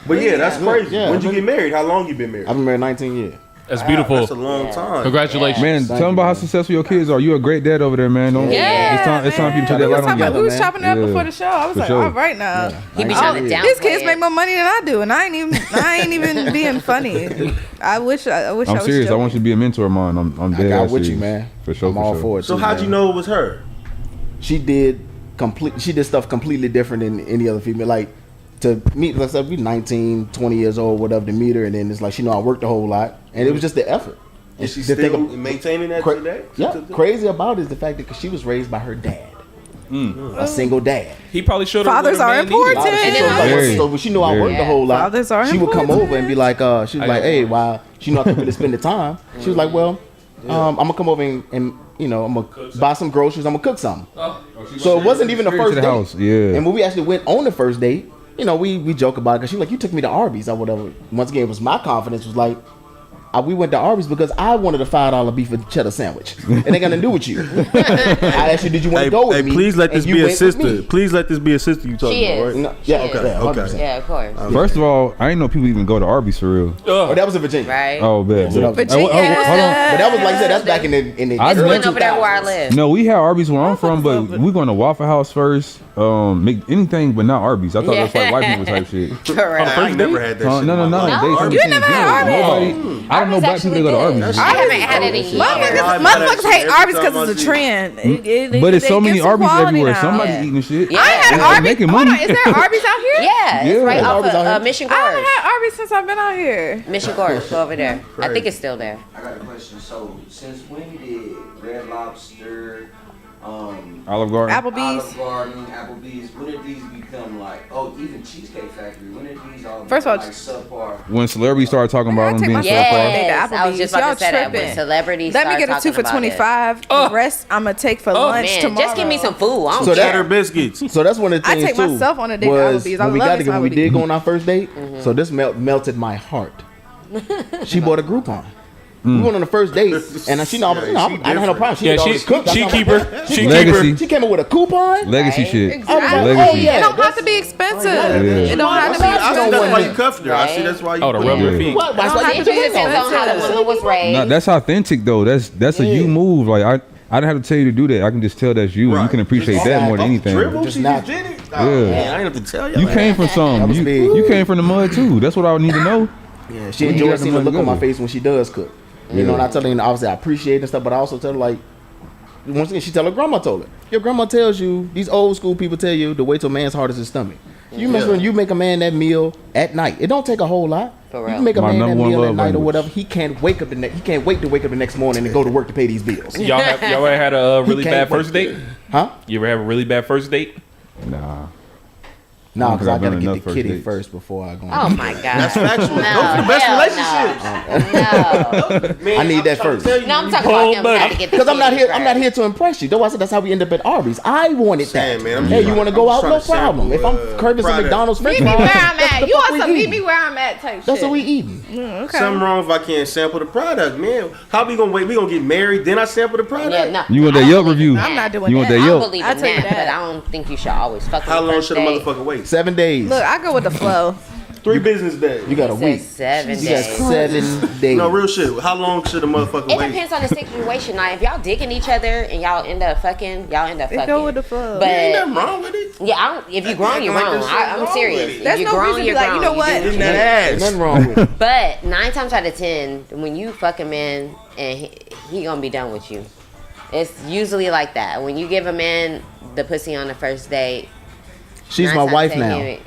But yeah, that's crazy. Yeah. When'd you get married? How long you been married? I've been married 19 years. That's beautiful. That's a long time. Congratulations. Man, tell them about how successful your kids are. You a great dad over there, man. Don't, Yeah, it's time for you to take we that was light on talking about, you. we was chopping it up Yeah. before the show. I was For like, sure. all right now. He be Oh, trying to downplay These kids it. make more money than I do, and I ain't even being funny. I wish I I'm was serious. I joking. want you to be a mentor of mine. I'm I dead got ass with you, serious. man. For sure. I'm all sure. for it. So too, how'd man. you know it was her? She did She did stuff completely different than any other female. Like to meet, let's say we 19, 20 years old, whatever, to meet her, and then it's like she know I worked a whole lot, and it was just the effort. And she's the thing still ab- maintaining that Cra- today? Yeah, crazy about it is the fact that 'cause she was raised by her dad, a single dad. He probably showed her Fathers what a are man important. needed. And So, then like, Very. so when she knew I worked Very. a whole lot, Fathers are she would come important. over and be like, she was like, hey, wow. She knew I could really spend the time. She was like, well, I'm gonna come over and you know, I'm gonna buy some groceries. I'm gonna cook something. So it wasn't even the Straight first to the date. house, yeah. And when we actually went on the first date, you know, we joke about it because she was like, you took me to Arby's or whatever. Once again, it was my confidence was like, we went to Arby's because I wanted a $5 beef and cheddar sandwich. It ain't got to do with you. I asked you, did you want to go with me? Please let And this you be a went with sister. me. Please let this be a sister you talking She about, is. right? No, yeah, She okay, is. 100%. Yeah, of course. First of all, I didn't know people even go to Arby's for real. Oh, that was in Virginia. Right? Oh, bet. So that was- Virginia. Hold on. But that was like I said, that's back in the I It's just one went over there where I 2000s. live. No, we had Arby's where I'm from, but we're going to Waffle House first. make anything but not Arby's. I thought that's like white people type shit. Correct. I ain't never had that shit. No. No? You never had Arby's? Nobody. I don't know black people that go to Arby's. I haven't had it in years. Motherfuckers hate Arby's because it's a trend. But it's so many Arby's everywhere. Now. Somebody's eating shit. Yeah. I ain't had And Arby's. making Hold money. on, is there Arby's out here? Yeah, it's right Yeah. off Arby's out of here. Mission I haven't Gorge. had Arby's since I've been out here. Mission Gorge, go over there. I think it's still there. I got a question. So, since when did Red Lobster, Olive Garden. Applebee's. Olive Garden, Applebee's, when did these become like, even Cheesecake Factory, when did these all First of all, become like subpar? When celebrities started talking about them take being my so Yes. far. Yes, I was just about Y'all to say that. When tripping. celebrities Let me start get a 2 talking for about 25. The rest I'm gonna take for lunch Man, tomorrow. just give me some food. I don't So care. Cheddar biscuits. So that's one of the I things take too. myself on a date to was Applebee's. I when we love got me together, some we Applebee's. did go on our first date. So this melted my heart. She bought a Groupon. We went on the first date, and she know, I didn't have no problem. She Yeah, had always cooked. she keeper. She Legacy. keeper. She came up with a coupon. Legacy Right. shit. Exactly. Legacy. yeah. It don't have to be expensive. Yeah. It don't have to be I see that's expensive. why you cuffed her. I see Right. that's why you. Oh, to put rub her- your feet. What? That's don't why have you to It be just depends on how the woman was raised. Nah, that's authentic though. That's a you move. Like I didn't have to tell you to do that. I can just tell that's you. And you can appreciate that more than anything. Dribble, Just she not- just did it. Yeah. Man, I ain't have to tell you. You came from That some. was big. You came from the mud too. That's what I would need to know. Yeah, she We enjoys got seeing the them look on my together. face when she does cook. You know, and I tell her, obviously, I appreciate it and stuff, but I also tell her, like, once again, she tell her grandma told her. Your grandma tells you, these old school people tell you, to wait till man's heart is his stomach. You remember when you make a man that meal at night? It don't take a whole lot. For You real. can make a My man that number one meal at love night or language. whatever. He can't wait to wake up the next morning and go to work to pay these bills. Y'all ever had a really can't bad wait. first date? Huh? You ever have a really bad first date? Nah. No, I've because I been gotta enough get the first kitty dates. first before I go. Oh my god. That's factual. No, Those are the best hell relationships. No. Man, I need that I'm trying to first. tell you, No, I'm you talking cold about him blooded. having to get the Because I'm not kitty here. first. I'm not here to impress you. Though I said that's how we end up at Arby's. I wanted that. Saying, man, I'm Hey, just you want to trying- go I'm out? trying No to problem. If I'm sample, curving some product. McDonald's French Meet me fries, where I'm at. that's You what want we some meet eating. me where I'm at type shit. That's what we eating. Okay. Something wrong if I can't sample the product, man. How we gonna wait? We gonna get married, then I sample the product? Yeah, no. You want I that don't Yelp believe in review? that. I'm not doing You want that. that I Yelp? don't believe I'll in tell you that, that. but I don't think you should always fuck How on the long first should a date. motherfucker wait? 7 days. Look, I go with the flow. 3 business days. You got a It week. says 7 You got days. 7 days. No, real shit. How long should a motherfucker It wait? depends on the situation. Like, if y'all digging each other and y'all end up fucking, y'all end up It fucking. go with the flow. But Ain't nothing wrong with it. yeah, I don't, if you grown, you're Like grown. there's something I'm wrong serious. with it. If There's you're no grown, reason to be you're like, you know grown. what? do what In you that do. ass. Nothing wrong with it. But 9 times out of 10, when you fuck a man and he gonna be done with you, it's usually like that. When you give a man the pussy on the first date, She's 9 my times wife 10 now. he-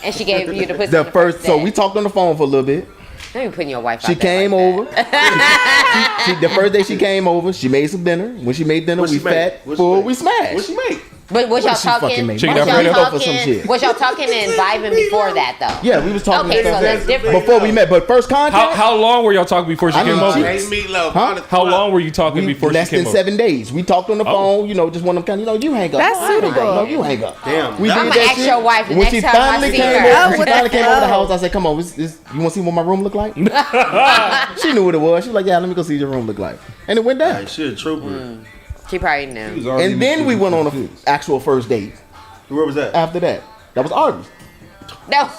and she gave you the pussy. The on the first, so date. we talked on the phone for a little bit. Don't be putting your wife. She out there came like over. that. The first day she came over, she made some dinner. When she made dinner, What we she make? fat, What she full, make? we smashed. What she make? But was What y'all did she fucking talking? make? Chicken Was y'all Alfredo for some talking? shit. Was y'all talking and vibing before that though? Yeah, we was talking Okay, and so stuff that's different. before we met. But first contact, How long were y'all talking before she I came mean, over? she- Ain't meatloaf. Huh? How long were you talking we before less she came than over? 7 days. We talked on the phone. You know, just one of them kind. You know, you hang up. That's No, I hang suitable. up. No, you hang up. Damn. We I'ma did that ask shit. your wife When next she time I finally see came her. over, Oh, she with finally the came over the flow. house. I said, "Come on, you want to see what my room look like?" She knew what it was. She was like, "Yeah, let me go see what your room look like," and it went down. Hey, she a trooper. She probably knew. And then we went on an actual first date. Where was that? After that, that was Arby's. No.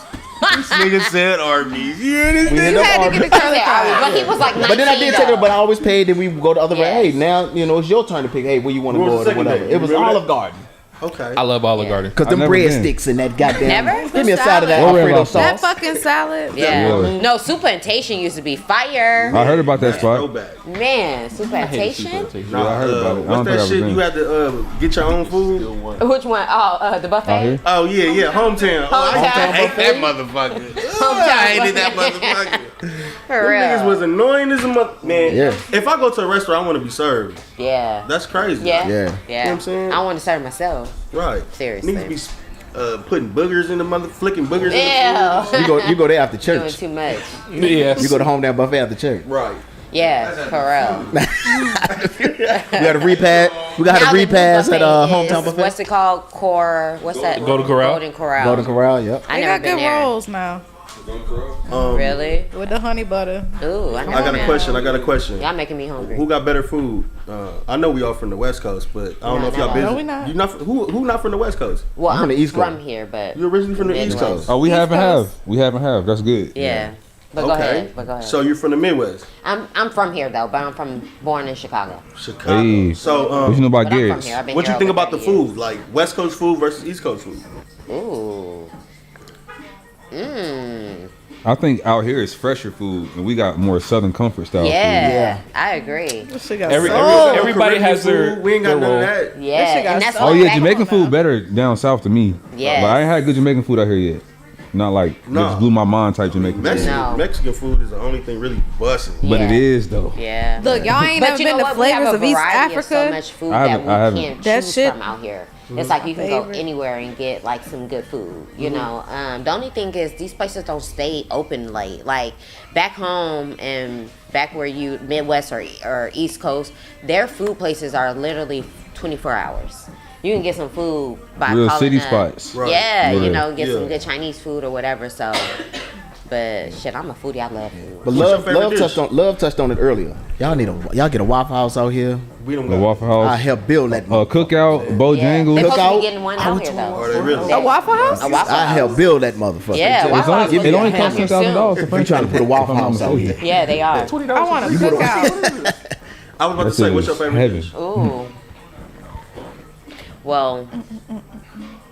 This nigga said Arby's. You hear this? We You ended up had to Arby's. get the curly fries. But he was like 19. But then I did take her, though. but I always paid. Then we would go the other way. Yes. Hey, now you know it's your turn to pick. Hey, where you want to What go was the or second whatever. date? It was You remember Olive Garden. Okay. I love Olive Garden. Cause them I've never been. breadsticks and that goddamn. Never? Give me a side of that What Red Alfredo Lobster? That sauce. fucking salad. Yeah. Yeah. No, Suplantation used to be fire. I heard about that spot. Throwback. Man, Suplantation? Yeah, I heard about it. I don't What's think that I've shit? been. You had to get your own food. Which one? Oh, the buffet? Out here? Oh yeah, hometown. Oh, I Hometown hate that motherfucker. I hated that motherfucker. For Them real. niggas was annoying as a mother. Man, Yeah. if I go to a restaurant, I want to be served. Yeah. That's crazy. Yeah. Yeah. Yeah. You know what I'm saying? I want to serve myself. Right. Seriously. Niggas be putting boogers in the flicking boogers in the Ew. You go there after Doing church. too much. Yes. You go to hometown buffet after church. food. Right. Yeah, for real. We got a repass. We got Now a the new repass at buffet hometown is- buffet. What's it called? What's that? Golden Corral? Golden Corral. Golden Corral. Yep. I They never got been good there. rolls now Really? with the honey butter. Ooh, I I got a question. Y'all making me hungry. Who got better food? I know we all from the West Coast, but I don't know if y'all No, busy. no, we not. You not who not from the West Coast? Well, I'm from the East Coast. from here, but You're originally from the East Midwest. Coast. Oh, we East haven't Coast. have. We haven't have. That's good. yeah. But go ahead. So you're from the Midwest, I'm from here though, but I'm born in Chicago. Chicago. Hey. So What you know about But I'm from Garrett's? here. I've been what here you think over about the 30 years. food? Like West Coast food versus East Coast food? Ooh. I think out here is fresher food, and we got more Southern comfort style Yeah, I agree. This shit got Everybody has Caribbean their food, we ain't got their none role. of that. Yeah, shit got and that's so- food. Oh what yeah, back Jamaican home, food though. better down south to me. Yes. But I ain't had good Jamaican food out here yet. Not like No. just blew my mind type Jamaican food. No. Mexican food is the only thing really busting. But Yeah. it is though. Yeah. Look, y'all ain't But never you been know to what? We have Flavors a of East variety of so Africa. much food I that we haven't. can't That choose shit- from out here. It's like you can go Favorite. anywhere and get like some good food. You know, the only thing is these places don't stay open late. Like back home and back where you Midwest or East Coast, their food places are literally 24 hours. You can get some food by Real calling city up. spots. Right. Yeah, Yeah. you know, get Yeah. some good Chinese food or whatever. So, but shit, I'm a foodie. I love food. But your love, favorite dish? love touched on it earlier. Y'all get a Waffle House out here. We don't The got Waffle I House, help build that. Cookout, Yeah. Bojangles. They're supposed to Cookout. be getting one out here though. Are they really? A Waffle House? A Waffle I House. help build that motherfucker. Yeah, It's Waffle House only, gonna it be only out costs here $10,000 soon. for You trying to put a Waffle House out here? Yeah, they are. I want a cookout. I was about to That say, shit what's your is favorite heaven. dish? Ooh. Well,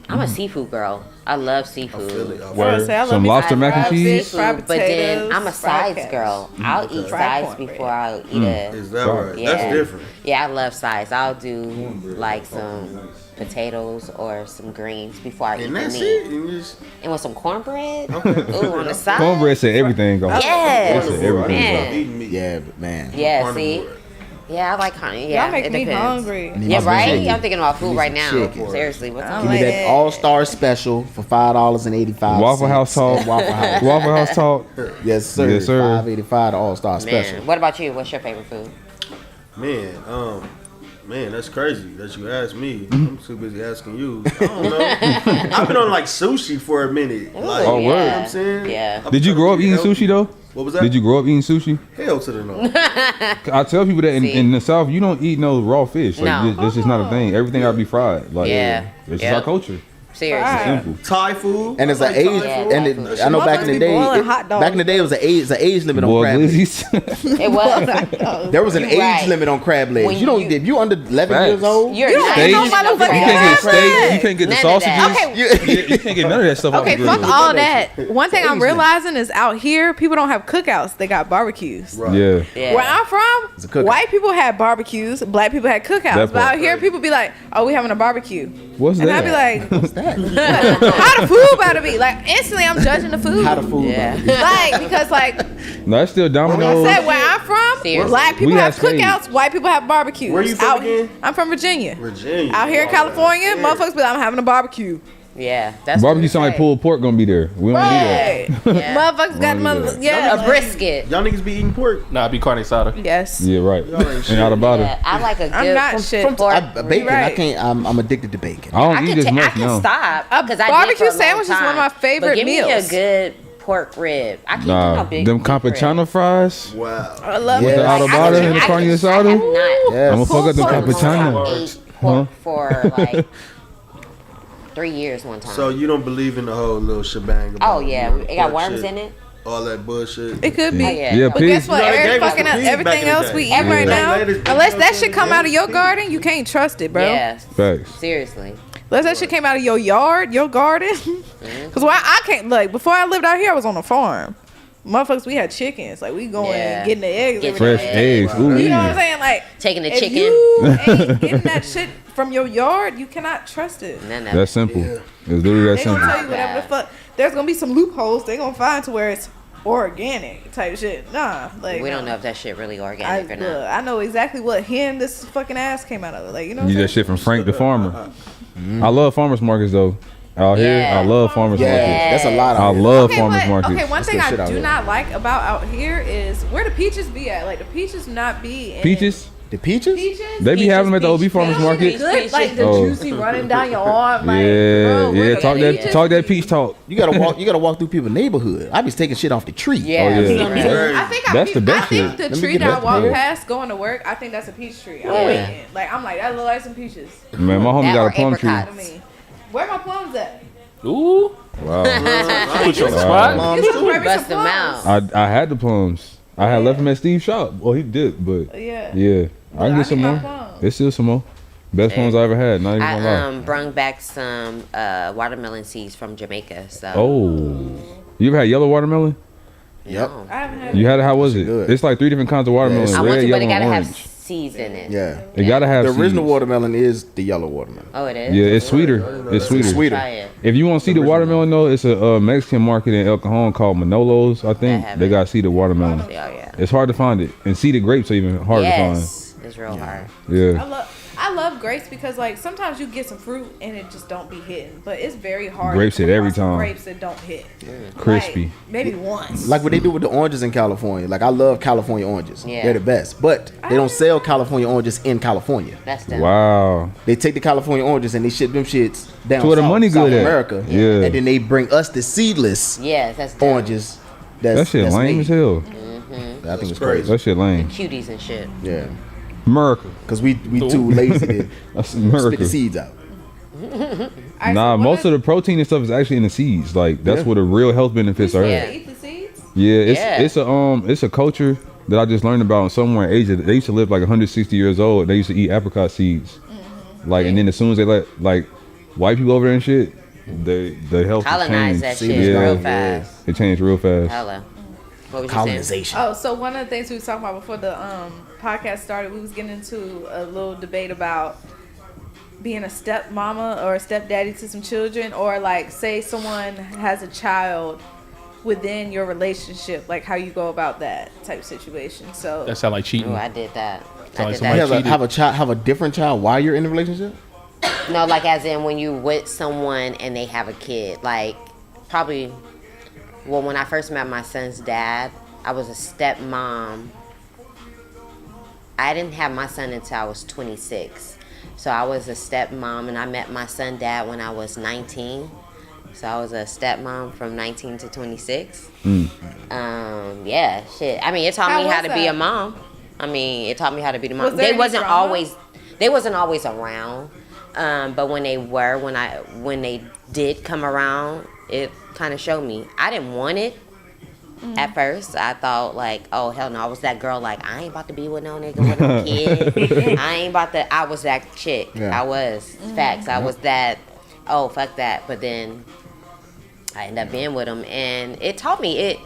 I'm a seafood girl. I love seafood. Feel it. Word. Some lobster mac and love cheese. seafood, but then I'm a fried sides potatoes. girl. I'll eat Fried sides cornbread. before I'll eat a. Is that right? Yeah. That's different. Yeah, I love sides. I'll do like some potatoes or some greens before I eat And the that's meat. it. And you just, And with some cornbread. Ooh, on the side. Cornbread said everything go. Yes. It said everything Man. go. eating meat. Yeah, but man. Yeah, see? Carnivore. Yeah, I like honey. Yeah, Y'all make it me depends. hungry. Need Yeah, some right? chicken. I'm thinking about food right now. chicken. Seriously, what's I on Give me like that that. All-Star special for $5.85. Waffle House talk. Waffle House. Waffle House talk. Yes, sir. Yes, sir. $5.85 the All-Star special. Man, what about you? What's your favorite food? Man, that's crazy that you asked me. I'm too busy asking you. I don't know. I've been on like sushi for a minute. Like, Oh, you know word. what I'm saying? Yeah. I'm Did you trying grow to up be eating healthy. sushi though? What was that? Did you grow up eating sushi? Hell to the no. I tell people that See? in the South you don't eat no raw fish. Like No. this is not a thing. Everything gotta be fried. Like Yeah. this is Yeah. our culture. Seriously. Right. Simple. Thai food. And it's I an like age, Thai Yeah. food. and I know back in the Motherfuckers be day, boiling hot dogs. back in the day, it was an age limit on Boiled crab legs. glizzies. It was. There was an You're age right. limit on crab legs. When You don't you- if you under 11 Facts. years old. You're You not don't Steak. know eating motherfucking no You can't get crab steak. legs. You can't get the None of that. sausages. Okay. You can't get none of that stuff off Okay, the fuck grill. all that. One thing I'm realizing is out here, people don't have cookouts. They got barbecues. Right. Yeah. Yeah. Where I'm a from, cookout. white people had barbecues, black people had cookouts. That But out part. here, people be like, "Oh, we having a barbecue," What's and that? I be like, "How the food about to be?" Like instantly, I'm judging the food. How the food? Yeah. Like because like No, that's still I Domino's. said, where I'm from, Seriously. black people We have have spades. cookouts, white people have barbecues. Where you from out, again? I'm from Virginia. Virginia. Out here in California, motherfuckers be like, "I'm having a barbecue." Yeah. That's Barbecue what sound like pulled pork gonna be there. We don't Right. Yeah. Motherfuckers got Wanna do that. yeah. A brisket. Y'all niggas be eating pork. Nah, be carne asada. Yes. do that. Yeah, right. Y'all ain't shit. And out about Yeah, it. I like a good. I'm not shit. pork. Bacon. I Right. can't. I'm addicted to bacon. I don't I eat can, as I much can now. stop A because I barbecue did for a long sandwich is one of my time. favorite but give meals. me a good pork rib. I can't do no Nah, big. them big campechano rib. fries. Wow. I love Yeah. it. The Like, Audubon and the carne I asada. have not Yes. I'ma fuck up them Pulled pork. campechano. ate pork for like 3 years one time. So you don't believe in the whole little shebang? oh about, yeah, you know, it got pork worms shit, in it. All that bullshit. It could be. Oh, yeah. Yeah, But pigs. guess what? You know, they Every gave us fucking the pigs everything back in the else day. we eat Everything. right now, Latest- unless that shit come out of your garden, you can't trust it, bro. Yeah, Facts. seriously. Unless that shit came out of your yard, your garden. Cause why I can't like before I lived out here, I was on a farm. Motherfuckers, we had chickens. Like we going Yeah. getting the eggs. Get every Fresh day. eggs. Ooh, You know what I'm yeah. saying? Like Taking the if chicken. you ain't getting that shit from your yard, you cannot trust it. None of That's it. simple. It's literally that They gonna simple. tell you whatever the fuck. There's gonna be some loopholes. They gonna find to where it's organic type shit. Nah, like We don't know if that shit really I, organic or look, not. I know exactly what hen this fucking ass came out of. Like you know. What You I'm that saying? shit from Frank the farmer. I love farmers markets though. Out here, Yeah. I love farmers Yeah, markets. that's a lot. I Out here. love farmers markets. Okay, one Let's thing get I shit out do here. not like about out here is where the peaches be at. Like the peaches not be in Peaches, The peaches. Peaches. they be having them at the OB farmers peach, market. peach. Good, like the Oh. juicy running down your arm. Like, Yeah, bro, where yeah. the Talk peaches that be? peach talk. You gotta walk. You gotta walk through people's neighborhood. I be taking shit off the tree. Yeah, Oh, yeah. right. I think That's the best I think shit. the Let me tree get that I that walk here. past going to work, I think that's a peach tree. I'm Yeah. waiting. Like I'm like that look like some peaches. Man, my homie That got or a plum tree. apricots. I mean, where my plums at? Ooh, Wow. put you on the spot. Moms It's too. maybe Bust some them plums. out. I had the plums. I had left them at Steve's shop. Well, he did, but Yeah. yeah, I can I get some need my more. plums. It's still some more. Best plums I ever had. Not even gonna lie. I brung back some watermelon seeds from Jamaica. So Oh, you ever had yellow watermelon? Yep. no. I haven't had You had it. How was it? good. It's like 3 different kinds of watermelon: it's- I red, want to, but yellow, it gotta and have orange. seeds in it. Yeah. It gotta have The original seeds. watermelon is the yellow watermelon. Oh, it is. Yeah, it's sweeter. It's sweeter. Sweeter. Try it. If you want to see the watermelon though, it's a Mexican market in El Cajon called Manolos. I think have they it. got seeded watermelon. Oh yeah. It's hard to find it, and seeded grapes are even harder Yes, it's real hard. to find. Yeah. I love grapes because like sometimes you get some fruit and it just don't be hitting, but it's very hard. Grapes to hit come every across some time. Grapes that don't hit. Crispy. Like, maybe once. Like what they do with the oranges in California. Like I love California oranges. Yeah. They're the best. But they don't sell California oranges in California. That's them. Wow. They take the California oranges and they ship them shits down To where the south, money South good at. America. Yeah. And then they bring us the seedless Yes, that's them. oranges. That shit lame as hell. I think it's crazy. That shit lame. Cuties and shit. Yeah. America. Because we too lazy to That's spit America. the seeds out. Nah, most of the protein and stuff is actually in the seeds. Like that's Yeah. where the real health benefits are. Yeah. At. Eat the seeds. Yeah, it's a culture that I just learned about somewhere in Asia. They used to live like 160 years old. They used to eat apricot seeds. Like, and then as soon as they let like white people over there and shit, the health Colonize changed. that shit real fast. It changed real fast. Hello. What was you saying? Colonization. Oh, so one of the things we was talking about before the podcast started, we was getting into a little debate about being a stepmama or a stepdaddy to some children, or like say someone has a child within your relationship, like how you go about that type situation. So That sound like cheating. Oh, I did that. Sound I like did somebody that. cheated. Have a different child while you're in a relationship? No, like as in when you with someone and they have a kid. Like probably, well, when I first met my son's dad, I was a stepmom. I didn't have my son until I was 26. So I was a stepmom, and I met my son dad when I was 19. So I was a stepmom from 19 to 26. Yeah, shit. I mean, it taught How me how was to be that? a mom. I mean, it taught me how to be the mom. Was there They any wasn't drama? always around. But when they did come around, it kind of showed me. I didn't want it. At first, I thought like, oh hell no, I was that girl like I ain't about to be with no nigga with no kid. I ain't about to. I was that chick. Yeah. I was facts. I was that. Oh fuck that. But then I ended up being with him, and it taught me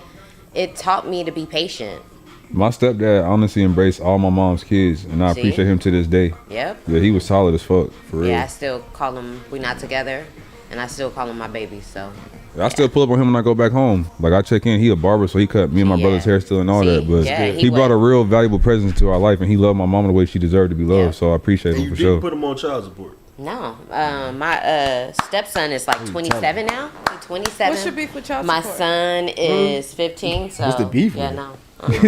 it taught me to be patient. My stepdad honestly embraced all my mom's kids, and I See? appreciate him to this day. Yep. Yeah, he was solid as fuck for real. Yeah, I still call him. We not together, and I still call him my baby. So I still pull up on him when I go back home. Like I check in, he a barber, so he cut me and my Yeah. brother's hair still and all See? that. But Yeah, he he brought a was. real valuable presence to our life, and he loved my mama the way she deserved to be loved. Yeah. So I appreciate And him you for didn't sure. put him on child support. no, my stepson is like 27 now. He's 27. what's your beef with child My support? son is 15. So What's the beef Yeah, with it? no.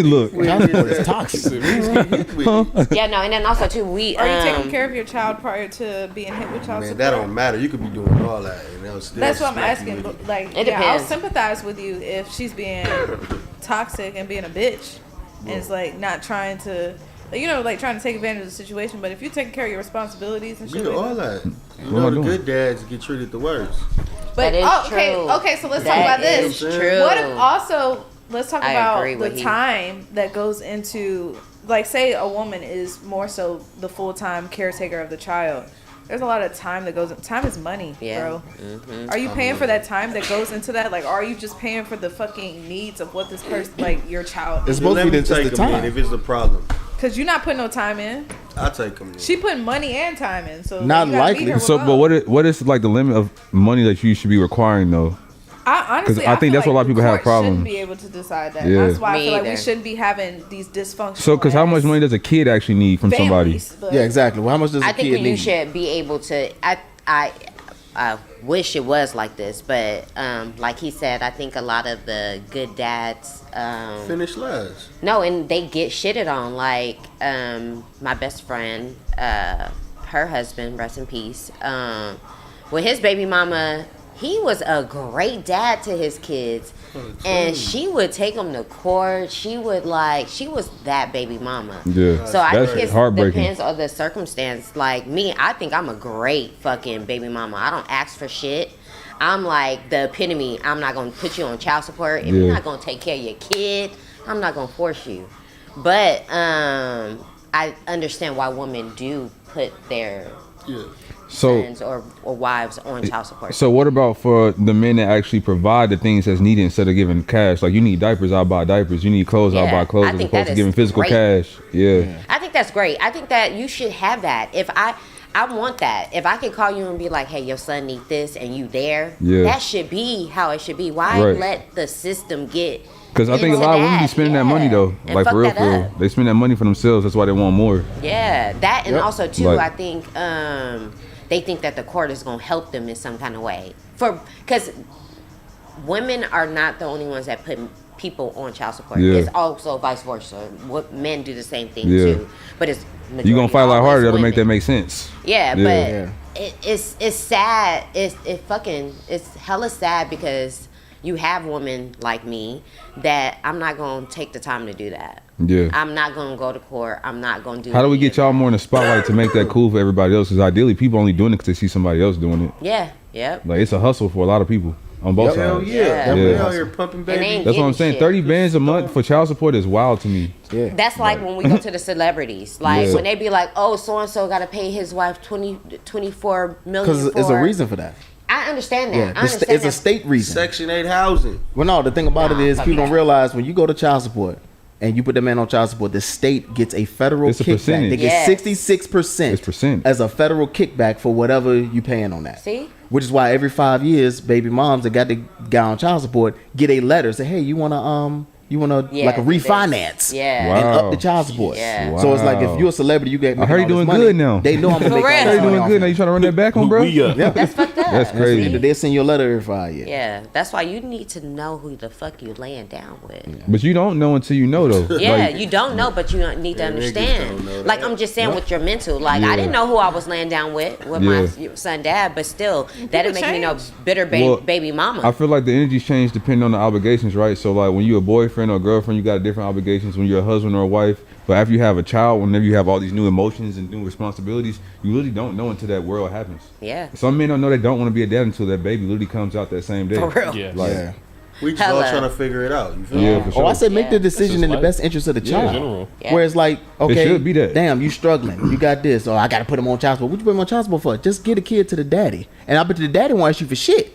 Look, It's toxic. Yeah, no, and then also too, we Are you taking care of your child prior to being hit with child Man, support? that don't matter. You could be doing all that, and they'll still That's what I'm smack you asking. with But it. like, It yeah, I'll depends. sympathize with you if she's being toxic and being a bitch, and it's like not trying to, like, you know, like trying to take advantage of the situation. But if you're taking care of your responsibilities and shit, Yeah, like all that. that. You What am know, I the doing? good dads get treated the worst. But That is okay, true. okay. So let's talk That about this. is true. What if also let's talk I about agree with the you. time that goes into, like, say a woman is more so the full-time caretaker of the child. There's a lot of time that goes. Time is money, Yeah. bro. Are you paying for that time that goes into that? Like, are you just paying for the fucking needs of what this person, like your child? It's Then supposed to let be me just the take him in time. if it's a problem. Because you're not putting no time in. I take him in. She putting money and time in. So Not you gotta meet likely. her so with but both. what is like the limit of money that you should be requiring though? I honestly, 'Cause I think feel that's what a lot of the people have court problems. Shouldn't be able to decide that. Yeah. That's why I Me feel like we either. shouldn't be having these dysfunctional. So, because how much ass money does a kid actually need from somebody? families, but- Yeah, exactly. Well, how much does a I think kid you need? should be able to. I wish it was like this, but like he said, I think a lot of the good dads. Finish last. No, and they get shitted on. Like my best friend, her husband, rest in peace. With his baby mama, he was a great dad to his kids, and she would take him to court. She was that baby mama. Yeah, So I that's think it heartbreaking. depends on the circumstance. Like me, I think I'm a great fucking baby mama. I don't ask for shit. I'm like the epitome. I'm not gonna put you on child support if you're not gonna take care of your kid. I'm not gonna force you. But I understand why women do put their sons or wives on child support. So what about for the men that actually provide the things that's needed instead of giving cash? Like you need diapers, I'll buy diapers. You need clothes, I'll buy clothes. As opposed to giving physical cash. Yeah. I think that's great. I think that you should have that. If I want that. If I can call you and be like, hey, your son need this, and you there, that should be how it should be. Why let the system get? Because I think a lot of women be spending that money though, and like for real. They spend that money for themselves. That's why they want more. Yeah, that and also too, I think they think that the court is gonna help them in some kind of way. Because women are not the only ones that put people on child support. It's also vice versa. What men do the same thing too, but it's you gonna fight a lot harder to make that make sense. But it's sad. It's hella sad because you have women like me that I'm not gonna take the time to do that. I'm not gonna go to court. I'm not gonna do. How do we get y'all more in the spotlight to make that cool for everybody else? Because ideally, people only doing it because they see somebody else doing it. Like it's a hustle for a lot of people on both sides. Hell yeah. We out here pumping baby. That's what I'm saying. 30 bands a month for child support is wild to me. That's like when we go to the celebrities. Like when they be like, oh, so-and-so got to pay his wife $24 million. Because there's a reason for that. I understand that. It's a state reason. Section 8 housing. Well, no, the thing about it is people don't realize when you go to child support and you put the man on child support, the state gets a federal kickback. Percentage. They get 66% as a federal kickback for whatever you paying on that. See? Which is why every 5 years, baby moms that got the guy on child support get a letter say, hey, you wanna like a refinance and up the child support. So it's like if you're a celebrity, you get. I heard you doing good now. They know I'm gonna make all this money. You doing good now? You trying to run that back on, bro? That's fucked up. That's crazy. They send you a letter every 5 years. Yeah, that's why you need to know who the fuck you laying down with. But you don't know until you know though. You don't know, but you need to understand. Like I'm just saying with your mental. Like I didn't know who I was laying down with my son dad, but still that didn't make me no bitter baby mama. I feel like the energies change depending on the obligations, right? So like when you're a boyfriend or a girlfriend, you got different obligations. When you're a husband or a wife, but after you have a child, whenever you have all these new emotions and new responsibilities, you really don't know until that world happens. Some men don't know they don't want to be a dad until that baby literally comes out that same day. For real. We just all trying to figure it out. You feel me? For sure. I said make the decision in the best interest of the child. Where it's like, okay, it should be that. Damn, you struggling. You got this. Or I got to put him on child support. What you put him on child support for? Just get a kid to the daddy. And I bet the daddy wants you for shit.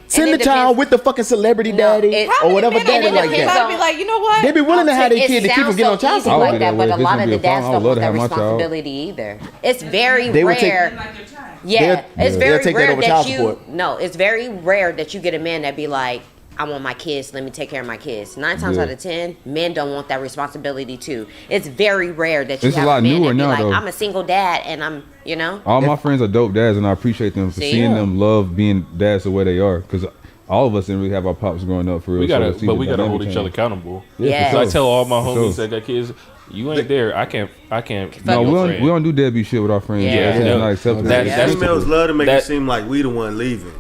Send the child with the fucking celebrity daddy or whatever daddy like that. I'd be like, you know what? They be willing to have their kid to keep from getting on child support. Like that, but a lot of the dads don't want that responsibility either. It's very rare. It's very rare that you. No, it's very rare that you get a man that be like, I want my kids, let me take care of my kids. 9 times out of 10, men don't want that responsibility too. It's very rare that you have a man that be like, I'm a single dad and I'm, All my friends are dope dads and I appreciate them for seeing them love being dads the way they are. Because all of us didn't really have our pops growing up for real. But we gotta hold each other accountable. Yeah. I tell all my homies that got kids, you ain't there. I can't. No, we don't do deadbeat shit with our friends. That's not acceptable. Females love to make it seem like we the one leaving.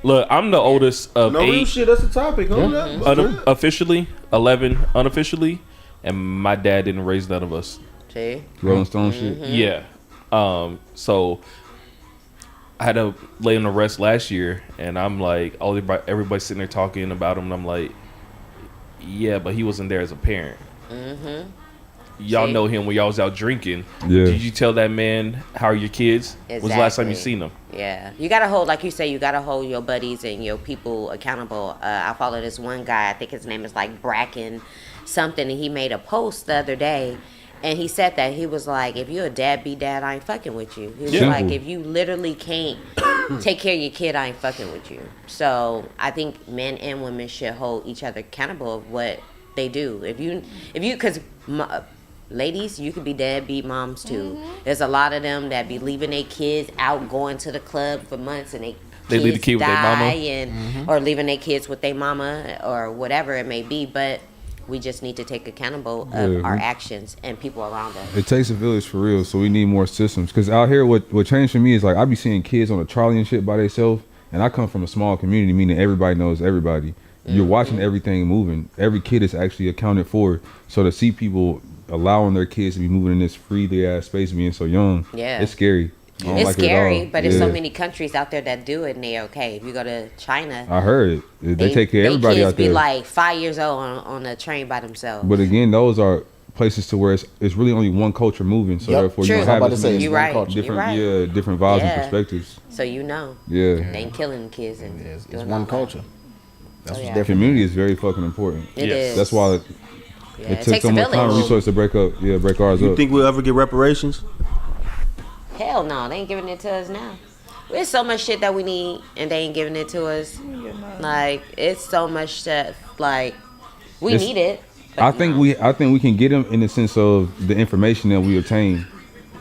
Look, I'm the oldest of 8. Real shit, that's the topic. Hold up. Officially, 11 unofficially, and my dad didn't raise none of us. See? Rolling Stone shit. Yeah. So I had to lay him to rest last year, and I'm like, everybody's sitting there talking about him, and I'm like, yeah, but he wasn't there as a parent. Y'all know him when y'all was out drinking. Did you tell that man how are your kids? Exactly. Was the last time you seen them? Yeah, you gotta hold, like you say, you gotta hold your buddies and your people accountable. I follow this one guy. I think his name is like Bracken something, and he made a post the other day, and he said that he was like, if you're a deadbeat dad, I ain't fucking with you. He was like, if you literally can't take care of your kid, I ain't fucking with you. So I think men and women should hold each other accountable of what they do. If you, because ladies, you could be deadbeat moms too. There's a lot of them that be leaving their kids out going to the club for months, and they leave the kid with their mama, and or leaving their kids with their mama or whatever it may be. But we just need to take accountable of our actions and people around us. It takes a village for real, so we need more systems. Because out here, what changed for me is like I be seeing kids on a trolley and shit by themselves, and I come from a small community, meaning everybody knows everybody. You're watching everything moving. Every kid is actually accounted for. So to see people allowing their kids to be moving in this freely ass space being so young, it's scary. I don't It's like it at scary, all. but there's so Yeah. many countries out there that do it and they okay. If you go to China, I heard they take care of everybody kids out there. be like 5 years old on a train by themselves. But again, those are places to where it's really only one culture moving. So Yep. therefore, True. you I'm don't about have to as say, many it's You're one right. culture. different, You're right. different vibes Yeah. and perspectives. So you know, Yeah, they ain't killing kids and It's doing one all that. culture. That's Oh, what's yeah. different. community is very fucking important. It Yes. is. That's why Yeah, it took takes so a much time and village. resources to break ours You up. think we'll ever get reparations? Hell no, they ain't giving it to us now. There's so much shit that we need and they ain't giving it to us. Like it's so much stuff. Like we It's- need it. but I think no. we can get them in the sense of the information that we obtain.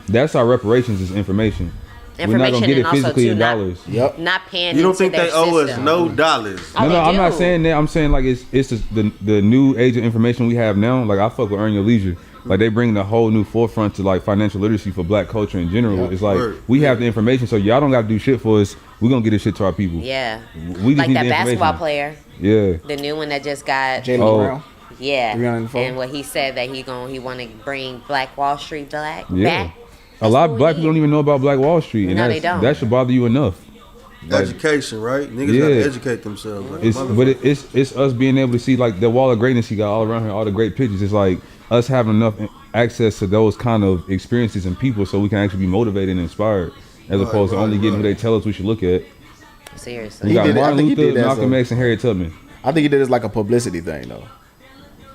That's our reparations is information. We're not Information gonna get and it also physically too in not, dollars. Yep. not paying. You don't into think their they owe us system. no dollars? Oh, No, they I'm not do. saying that. I'm saying like it's just the new age of information we have now. Like I fuck with Earn Your Leisure. Like they bring the whole new forefront to like financial literacy for Black culture in general. Yeah. It's like Word. we have the information, so y'all don't got to do shit for us. We gonna get this shit to our people. Yeah, We just like need that the basketball information. player, Yeah. the new one that just got. Jalen Oh. Brown. Yeah, 304. and what he said that he want to bring Black Wall Street back. Yeah. back. A lot what of we Black need. people don't even know about Black Wall Street, and No, they don't. that should bother you enough. Like, Education, right? Niggas Yeah. gotta educate themselves. Like It's but it's us being able to see like the wall of greatness he got all around here, all the great pictures. It's like us having enough access to those kind of experiences and people, so we can actually be motivated and inspired, as Right, opposed to only getting who right. they tell us we should look at. Seriously, You got did it- I Martin think he Luther, did that, Malcolm so- X, and Harriet Tubman. I think he did it as like a publicity thing though.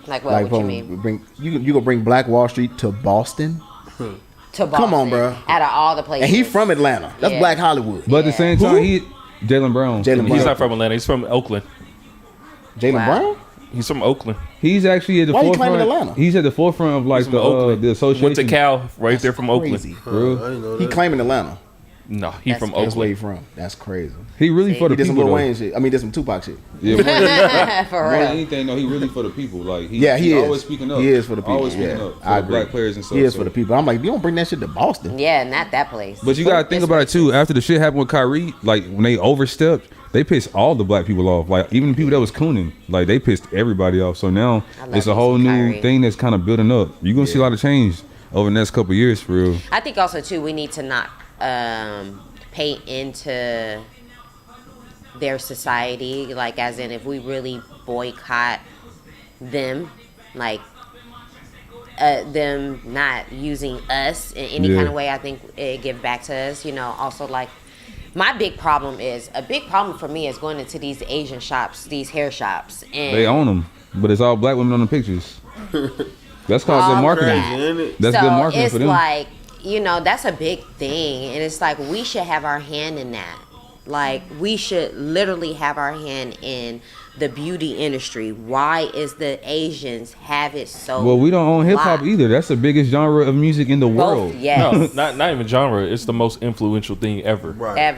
like what? Like What you from mean? bring you gonna bring Black Wall Street to Boston, To Boston, Come on, bro. Out of all the places, and he from Atlanta. That's Yeah. Black Hollywood. But at the Yeah. same Who? time, Jalen Brown. Jalen He's Brown. not from Atlanta. He's from Oakland. Jalen Wow. Brown. He's from Oakland. He's actually at the Why you forefront. claiming Atlanta? He's at the forefront of like He's from Oakland. the association. Went to Cal right there from Oakland. Crazy. I didn't know He that. claiming Atlanta. No, he That's from crazy. That's where he Oakland. from. That's crazy. He really See? for the He did some people. Lil though. Wayne shit. I mean, did some Tupac shit. Yeah, more than, for more than real. anything, though, he really for the people. Like Yeah, he is. always speaking up. He is for the people. Always speaking Yeah, up for I the agree. Black players and stuff. He is so- for the people. I'm like, you don't bring that shit to Boston. Yeah, not that place. But you gotta think about it too. After the shit happened with Kyrie, like when they overstepped, they pissed all the Black people off. Like even the people that was cooning, like they pissed everybody off. So now I love it's a me whole some new Kyrie. thing that's kind of building up. You're gonna see a lot of change over the next couple of years for real. I think also too we need to not pay into their society, like as in if we really boycott them, like them not using us in any Yeah. kind of way, I think it give back to us. You know, also like my big problem for me is going into these Asian shops, these hair shops, and They own them, but it's all Black women on the pictures. That's called All good marketing. that. Ain't it? That's so good marketing it's for them. like, you know, that's a big thing, and it's like we should have our hand in that. Like we should literally have our hand in the beauty industry. Why is the Asians have it so? Well, we don't own hip hop locked? either. That's the biggest genre of music in the world. Both, yes. No, not even genre. It's the most influential thing ever. Right. Ever.